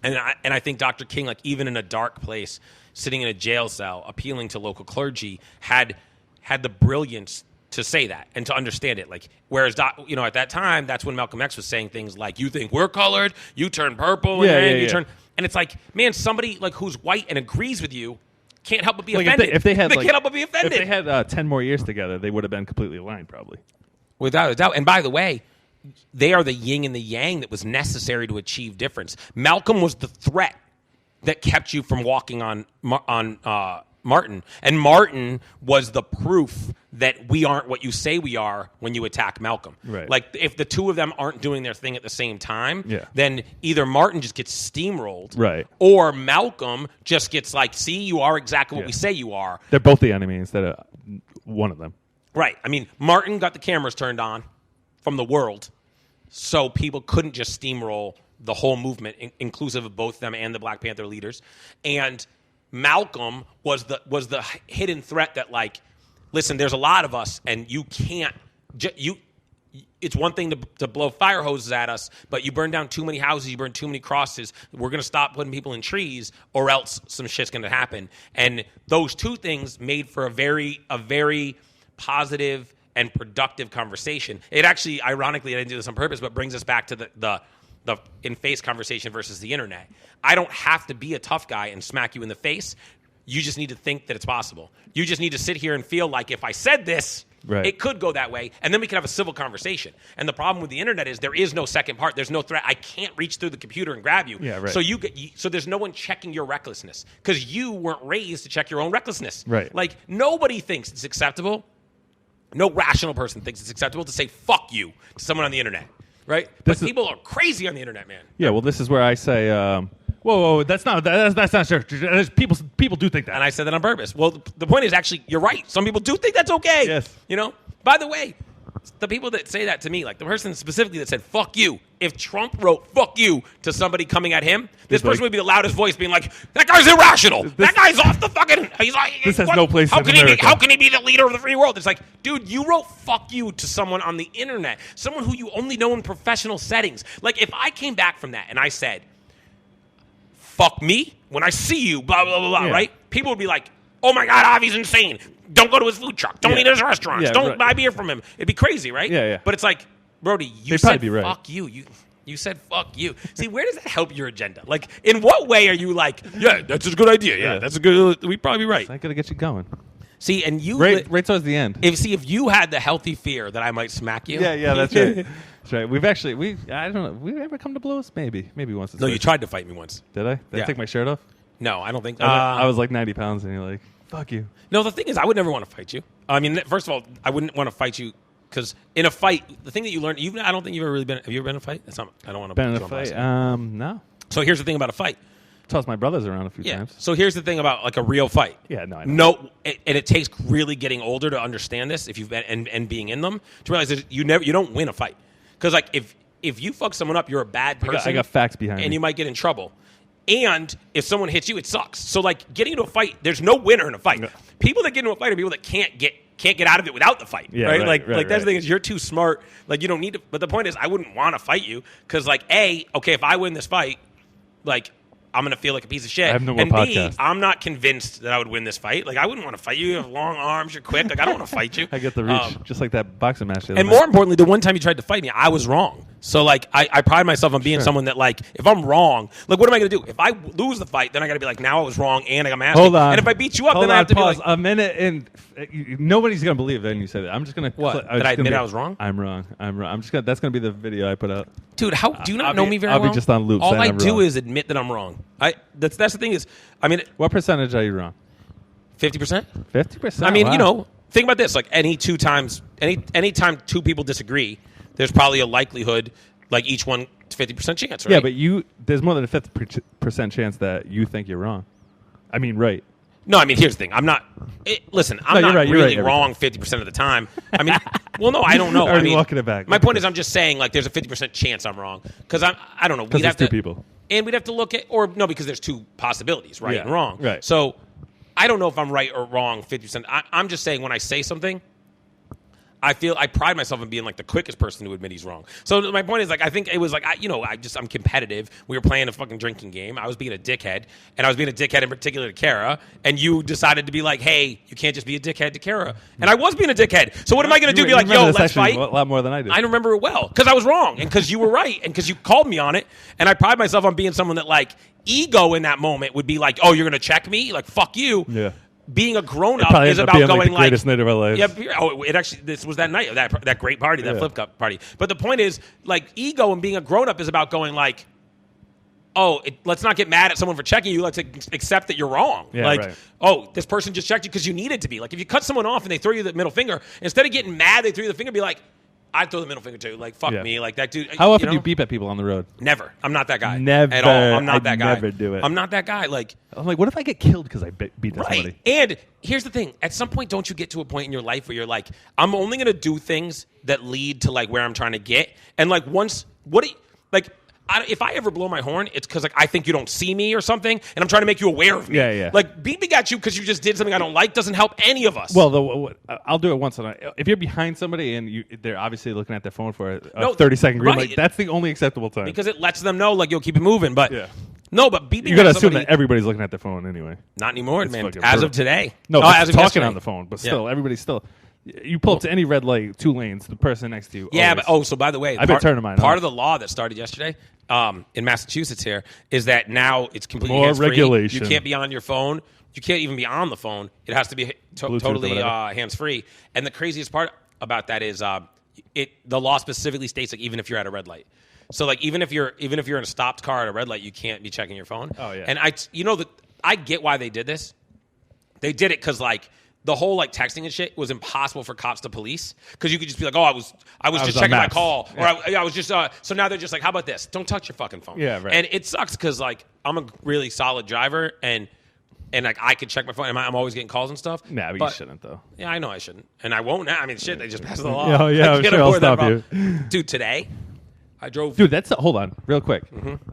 And I think Dr. King, like, even in a dark place, sitting in a jail cell, appealing to local clergy, had the brilliance to say that and to understand it. Like, whereas, at that time, that's when Malcolm X was saying things like, you think we're colored, you turn purple, and it's like, man, somebody like who's white and agrees with you can't help but be offended. If they can't help but be offended. If they had 10 more years together, they would have been completely aligned, probably. Without a doubt. And by the way, they are the yin and the yang that was necessary to achieve difference. Malcolm was the threat that kept you from walking on Martin. And Martin was the proof that we aren't what you say we are when you attack Malcolm. Right. Like, if the two of them aren't doing their thing at the same time, then either Martin just gets steamrolled, right, or Malcolm just gets like, see, you are exactly what we say you are. They're both the enemy instead of one of them. Right. I mean, Martin got the cameras turned on from the world, so people couldn't just steamroll the whole movement, inclusive of both them and the Black Panther leaders. And Malcolm was the hidden threat that, like, listen, there's a lot of us, and you can't it's one thing to blow fire hoses at us, but you burn down too many houses, you burn too many crosses, we're going to stop putting people in trees, or else some shit's going to happen. And those two things made for a very positive and productive conversation. It actually, ironically, I didn't do this on purpose, but brings us back to the in-face conversation versus the internet. I don't have to be a tough guy and smack you in the face. You just need to think that it's possible. You just need to sit here and feel like if I said this, it could go that way, and then we can have a civil conversation. And the problem with the internet is there is no second part. There's no threat. I can't reach through the computer and grab you. Yeah, right. So there's no one checking your recklessness because you weren't raised to check your own recklessness. Right. Like, nobody thinks it's acceptable. No rational person thinks it's acceptable to say "fuck you" to someone on the internet. Right? But people are crazy on the internet, man. Yeah, well, this is where I say, whoa, that's not true. People do think that. And I said that on purpose. Well, the point is, actually, you're right. Some people do think that's okay. Yes. By the way, the people that say that to me, like the person specifically that said "fuck you," if Trump wrote "fuck you" to somebody coming at him, this person would be the loudest voice, being like, "That guy's irrational. That guy's off the fucking. He's like, this has no place in America. How can he be the leader of the free world?" It's like, dude, you wrote "fuck you" to someone on the internet, someone who you only know in professional settings. Like, if I came back from that and I said, "Fuck me," when I see you, blah blah blah blah, right? People would be like, "Oh my God, Avi's insane. Don't go to his food truck. Don't eat at his restaurants. Don't buy beer from him." It'd be crazy, right? Yeah. But it's like, Brody, you said fuck you. You said fuck you. See, where does that help your agenda? Like, in what way are you like, yeah, that's a good idea. Yeah, that's a good, we'd probably be right. It's not going to get you going. See, and you... Right towards the end. If you had the healthy fear that I might smack you... Yeah, that's right. That's right. I don't know, we've ever come to blows? Maybe once. No, you tried to fight me once. Did I? Did I take my shirt off? No, I don't think... I was like 90 pounds, and you're like, fuck you. No, the thing is, I would never want to fight you. I mean, first of all, I wouldn't want to fight you because in a fight, the thing that you learn, I don't think you've ever really been. Have you ever been in a fight? I don't want to been in a fight. No. So here's the thing about a fight. Tossed my brothers around a few times. So here's the thing about like a real fight. Yeah, no, I No, know. and it takes really getting older to understand this. If you've been and being in them to realize that you don't win a fight because like if you fuck someone up, you're a bad person. I got facts behind me, and you might get in trouble. And if someone hits you, it sucks. So like getting into a fight, there's no winner in a fight. People that get into a fight are people that can't get out of it without the fight. Yeah, right? That's the thing is you're too smart. Like you don't need to. But the point is, I wouldn't want to fight you because like if I win this fight, like I'm gonna feel like a piece of shit. I have no more and podcast. B, I'm not convinced that I would win this fight. Like I wouldn't want to fight you. You have long arms. You're quick. Like I don't want to fight you. I get the reach, just like that boxing match. And more importantly, the one time you tried to fight me, I was wrong. So like I pride myself on being someone that like if I'm wrong, like what am I gonna do? If I lose the fight, then I gotta be like now I was wrong and I got mad. Hold on. And if I beat you up, then I have to pause. be like a minute and nobody's gonna believe that you said it. I'm just gonna Did I admit I was wrong? I'm wrong. I'm just gonna. That's gonna be the video I put out. Dude, how do you not know me very well? I'll be just on loop. All I do is admit that I'm wrong. That's the thing is, I mean, what percentage are you wrong? 50%. 50%. I mean, wow. Think about this. Like any time two people disagree, there's probably a likelihood, like each one 50% chance, right? Yeah, but there's more than a 50% chance that you think you're wrong. I mean, right. No, I mean, here's the thing. I'm not really wrong 50% of the time. I mean, well, no, I don't know. Already walking it back. My point is I'm just saying, like, there's a 50% chance I'm wrong. Because I don't know. Because there's two people. And we'd have to look at, because there's two possibilities, right and wrong. Right. So I don't know if I'm right or wrong 50%. I'm just saying when I say something, I pride myself in being like the quickest person to admit he's wrong. So my point is like I think it was like I'm competitive. We were playing a fucking drinking game. I was being a dickhead, and I was being a dickhead in particular to Kara. And you decided to be like, hey, you can't just be a dickhead to Kara. And I was being a dickhead. So what am I going to do? Be like, yo, let's fight? A lot more than I did. I remember it well because I was wrong and because you were right and because you called me on it. And I pride myself on being someone that like ego in that moment would be like, oh, you're going to check me? Like fuck you. Yeah. Being a grown-up is about going the greatest night of our lives. Yeah, this was that night, that great party, that flip cup party. But the point is, like, ego and being a grown-up is about going like, let's not get mad at someone for checking you. Let's accept that you're wrong. Yeah, like, right. oh, this person just checked you because you needed to be. Like, if you cut someone off and they throw you the middle finger, instead of getting mad, they throw you the finger, be like, I'd throw the middle finger too. Like, fuck me. Like, that dude. How often do you beep at people on the road? Never. I'm not that guy. Never. At all. I'm not that guy. Never do it. I'm not that guy. Like, I'm like, what if I get killed because I beat somebody? And here's the thing. At some point, don't you get to a point in your life where you're like, I'm only going to do things that lead to, like, where I'm trying to get. And, like, if I ever blow my horn, it's because like I think you don't see me or something, and I'm trying to make you aware of me. Yeah. Like beeping at you because you just did something I don't like doesn't help any of us. Well, I'll do it once. If you're behind somebody and they're obviously looking at their phone for a 30-second green light, that's the only acceptable time because it lets them know like you'll keep it moving. But no, but beeping. You got to assume that everybody's looking at their phone anyway. Not anymore, man. As of today, no, as of talking yesterday. on the phone, but still, everybody's still. You pull up to any red light, 2 lanes, the person next to you. Yeah, always. So by the way, I've been turning mine part off. of the law that started yesterday in Massachusetts here is that now it's completely more hands-free. regulation. You can't be on your phone. You can't even be on the phone. It has to be totally hands-free. And the craziest part about that is the law specifically states like even if you're at a red light. So like even if you're in a stopped car at a red light, you can't be checking your phone. Oh yeah. And I get why they did this. They did it because like. The whole like texting and shit was impossible for cops to police because you could just be like, oh, I was just checking my call, or I was just. So now they're just like, how about this? Don't touch your fucking phone. Yeah, right. And it sucks because like I'm a really solid driver, and and like I could check my phone. And I'm always getting calls and stuff. Nah, but you shouldn't though. Yeah, I know I shouldn't, and I won't now. I mean, shit, they just passed the law. Oh yeah, I can't sure, I'll afford that stop you, problem. Dude. Today, I drove. Dude, hold on, real quick.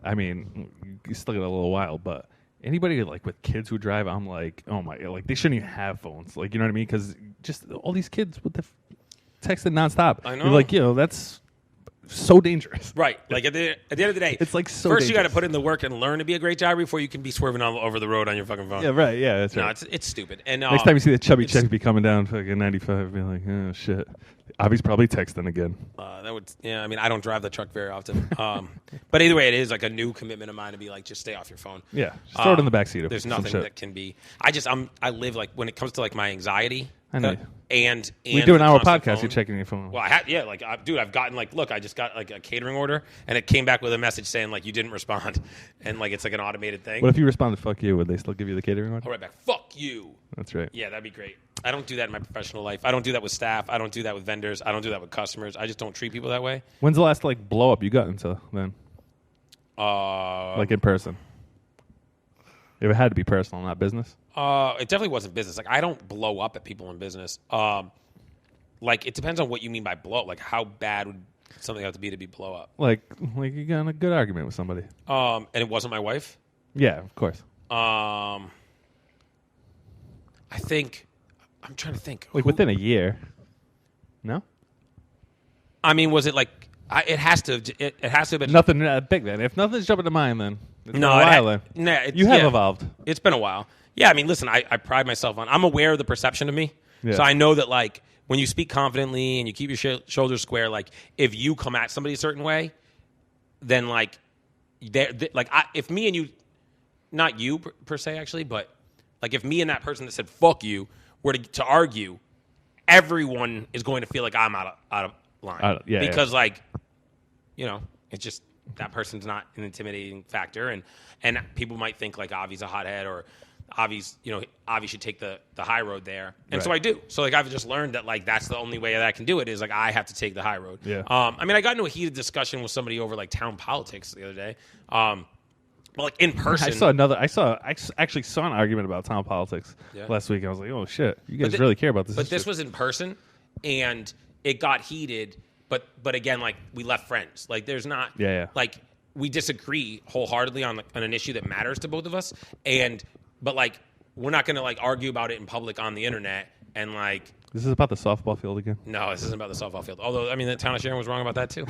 I mean, you still got a little while, but anybody like with kids who drive, I'm like, oh my, like they shouldn't even have phones. Like, you know what I mean? Because just all these kids with the texting nonstop. I know. You're like, that's so dangerous. Right. Like at the end of the day, it's like so first you got to dangerous. put in the work and learn to be a great driver before you can be swerving all over the road on your fucking phone. Yeah, right. Yeah, that's right. No, it's stupid. And next time you see the chubby chick be coming down fucking 95, be like, oh shit, Avi's probably texting again. That would, I mean, I don't drive the truck very often. But either way, it is like a new commitment of mine to be like, just stay off your phone. Yeah, just throw it in the backseat. There's nothing that can be. I live like when it comes to like my anxiety. I know. And we do an hour constant podcast. phone. You're checking your phone. Well, dude, I've gotten like, look, I just got like a catering order, and it came back with a message saying like you didn't respond, and like it's like an automated thing. What if you responded "fuck you"? Would they still give you the catering order? I'll write back, "Fuck you." That's right. Yeah, that'd be great. I don't do that in my professional life. I don't do that with staff. I don't do that with vendors. I don't do that with customers. I just don't treat people that way. When's the last like blow up you got into then? Like in person. If it had to be personal, not business. It definitely wasn't business. Like I don't blow up at people in business. Like it depends on what you mean by blow up. Like how bad would something have to be blow up? Like you got in a good argument with somebody. And it wasn't my wife. Yeah, of course. I think I'm trying to think. Like within a year. No. I mean, was it like? It has to. It has to have been nothing big then. If nothing's jumping to mind, then it's no. been a while, you have evolved. It's been a while. Yeah, I mean, listen. I pride myself on. I'm aware of the perception of me, yeah. So I know that like when you speak confidently and you keep your shoulders square, like if you come at somebody a certain way, then like if me and you, not you per se actually, but like if me and that person that said "fuck you" were to argue, everyone is going to feel like I'm out of line because like. You know, it's just that person's not an intimidating factor, and people might think like Avi's a hothead or Avi should take the high road there, and so I do. So like I've just learned that like that's the only way that I can do it is like I have to take the high road. Yeah. I mean, I got into a heated discussion with somebody over like town politics the other day. But like in person, I actually saw an argument about town politics last week. I was like, oh shit, you guys really care about this. But this was in person, and it got heated. But again, like we left friends. Like there's not like we disagree wholeheartedly on an issue that matters to both of us. But like we're not going to like argue about it in public on the internet and like. This is about the softball field again. No, this isn't about the softball field. Although I mean, the town of Sharon was wrong about that too.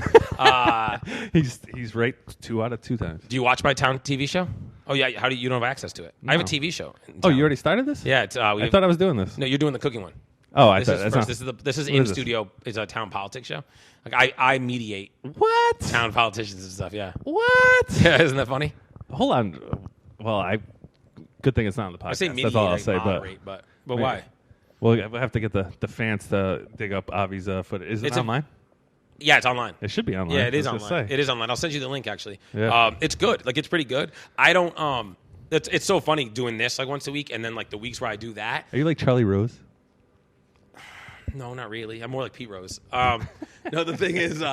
He's right 2 out of 2 times. Do you watch my town TV show? Oh yeah, how do you don't have access to it? No. I have a TV show. Oh, you already started this? Yeah, it's, I thought I was doing this. No, you're doing the cooking one. Oh, I thought that's this is in studio. It's a town politics show. Like I mediate what town politicians and stuff. Yeah. What? Yeah, isn't that funny? Hold on. Well, good thing it's not on the podcast. I say mediate, that's all I'll say. Moderate, but why? Well, we'll have to get the fans to dig up Avi's footage. Is it online? Yeah, it's online. It should be online. Yeah, it is online. It is online. I'll send you the link actually. Yeah. It's good. Like it's pretty good. I don't. It's so funny doing this like once a week, and then like the weeks where I do that. Are you like Charlie Rose? No, not really. I'm more like Pete Rose. No, the thing is,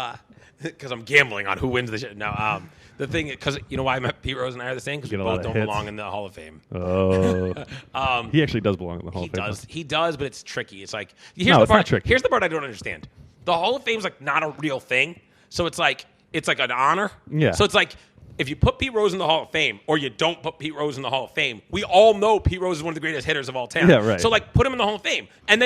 because I'm gambling on who wins the shit. No, the thing is, because you know why Pete Rose and I are the same? Because we both don't belong in the Hall of Fame. Oh. He actually does belong in the Hall of Fame. He does, but it's tricky. It's like, it's not tricky. Here's the part I don't understand. The Hall of Fame's like not a real thing. So it's like an honor. Yeah. So it's like, if you put Pete Rose in the Hall of Fame or you don't put Pete Rose in the Hall of Fame, we all know Pete Rose is one of the greatest hitters of all time. Yeah, right. So, like, put him in the Hall of Fame. And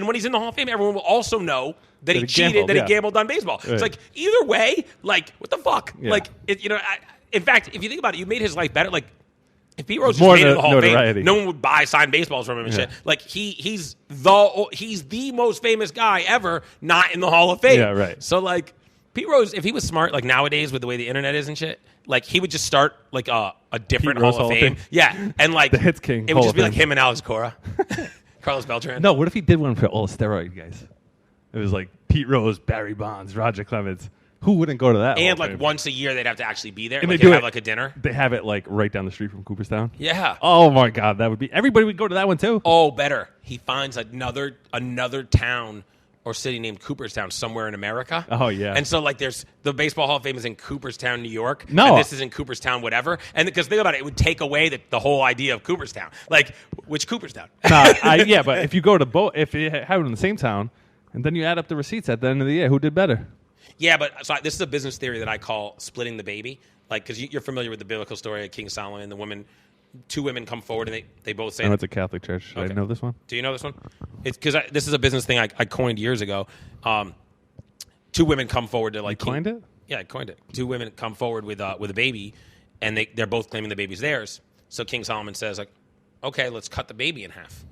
when he's in the Hall of Fame, everyone will also know that he cheated, he gambled on baseball. Right. It's like, either way, like, what the fuck? Yeah. Like, in fact, if you think about it, you made his life better. Like, if Pete Rose just made it in the Hall of Fame, no one would buy signed baseballs from him and shit. Like, he's the most famous guy ever not in the Hall of Fame. Yeah, right. So, like, Pete Rose, if he was smart, like nowadays with the way the internet is and shit, like he would just start like a different Hall of Fame. Yeah, and like the Hits King. It would just be like him and Alex Cora, Carlos Beltran. No, what if he did one for all the steroid guys? It was like Pete Rose, Barry Bonds, Roger Clemens. Who wouldn't go to that? And like once a year, they'd have to actually be there. And like, they do have like a dinner. They have it like right down the street from Cooperstown. Yeah. Oh my God, that would be everybody would go to that one too. Oh, better. He finds another town or city named Cooperstown somewhere in America. Oh, yeah. And so like there's the Baseball Hall of Fame is in Cooperstown, New York. No. And this is in Cooperstown, whatever. And because think about it, it would take away the whole idea of Cooperstown. Like, which Cooperstown? Yeah, but if you go to both, if you have it in the same town, and then you add up the receipts at the end of the year, who did better? Yeah, but so this is a business theory that I call splitting the baby. Like, because you're familiar with the biblical story of King Solomon, the woman, two women come forward and they both say. I went to Catholic church. Should I know this one? Do you know this one? It's because this is a business thing I coined years ago. Two women come forward to like. You coined it? Yeah, I coined it. Two women come forward with a baby, and they're both claiming the baby's theirs. So King Solomon says like, okay, let's cut the baby in half.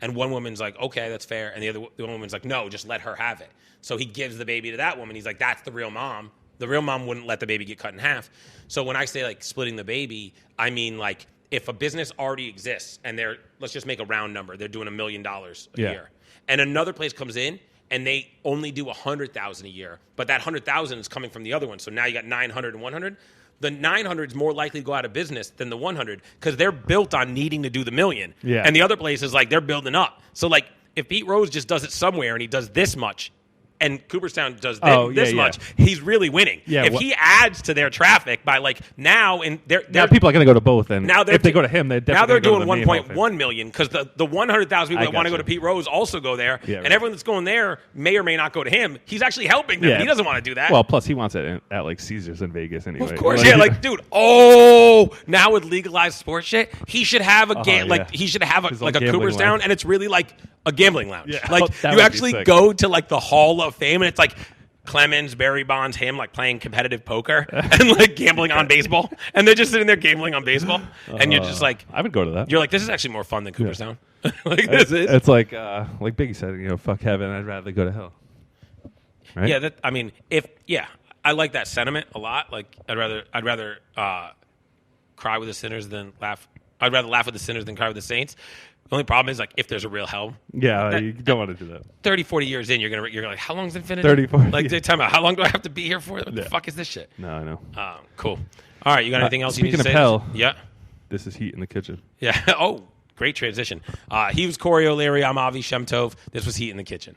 And one woman's like, okay, that's fair. And the one woman's like, no, just let her have it. So he gives the baby to that woman. He's like, that's the real mom. The real mom wouldn't let the baby get cut in half. So when I say like splitting the baby, I mean like if a business already exists and let's just make a round number, they're doing $1 million a year. And another place comes in and they only do $100,000 a year, but that $100,000 is coming from the other one. So now you got 900 and 100. The 900 is more likely to go out of business than the 100 because they're built on needing to do the million. Yeah. And the other place is like they're building up. So like if Pete Rose just does it somewhere and he does this much, and Cooperstown does this much, he's really winning. Yeah, if he adds to their traffic by like now, and now people are going to go to both, and now if they go to him, they definitely now they're go doing to the 1.1 million because the 100,000 people that want to go to Pete Rose also go there, and everyone that's going there may or may not go to him. He's actually helping them. He doesn't want to do that. Well, plus he wants it at like Caesars in Vegas anyway. Of course, like, dude. Now with legalized sports shit, he should have he should have a Cooperstown, lounge. And it's really like a gambling lounge. Yeah. Like That you would be actually sick. go to like the Hall of Fame, and it's like Clemens, Barry Bonds, him like playing competitive poker and like gambling on baseball, and they're just sitting there gambling on baseball, and you're just like, I would go to that. You're like, this is actually more fun than Cooperstown. Like it's like Biggie said, fuck heaven, I'd rather go to hell. Right? Yeah, I like that sentiment a lot. Like I'd rather cry with the sinners than laugh. I'd rather laugh with the sinners than cry with the saints. The only problem is like if there's a real hell. Yeah, you don't want to do that. 30, 40 years in, you're like, how long is infinity? 30, 40. Like, time out. How long do I have to be here for? What the fuck is this shit? No, I know. Cool. All right, you got anything else you need to say? Speaking of hell, yeah. This is Heat in the Kitchen. Yeah. Oh, great transition. He was Corey O'Leary. I'm Avi Shemtov. This was Heat in the Kitchen.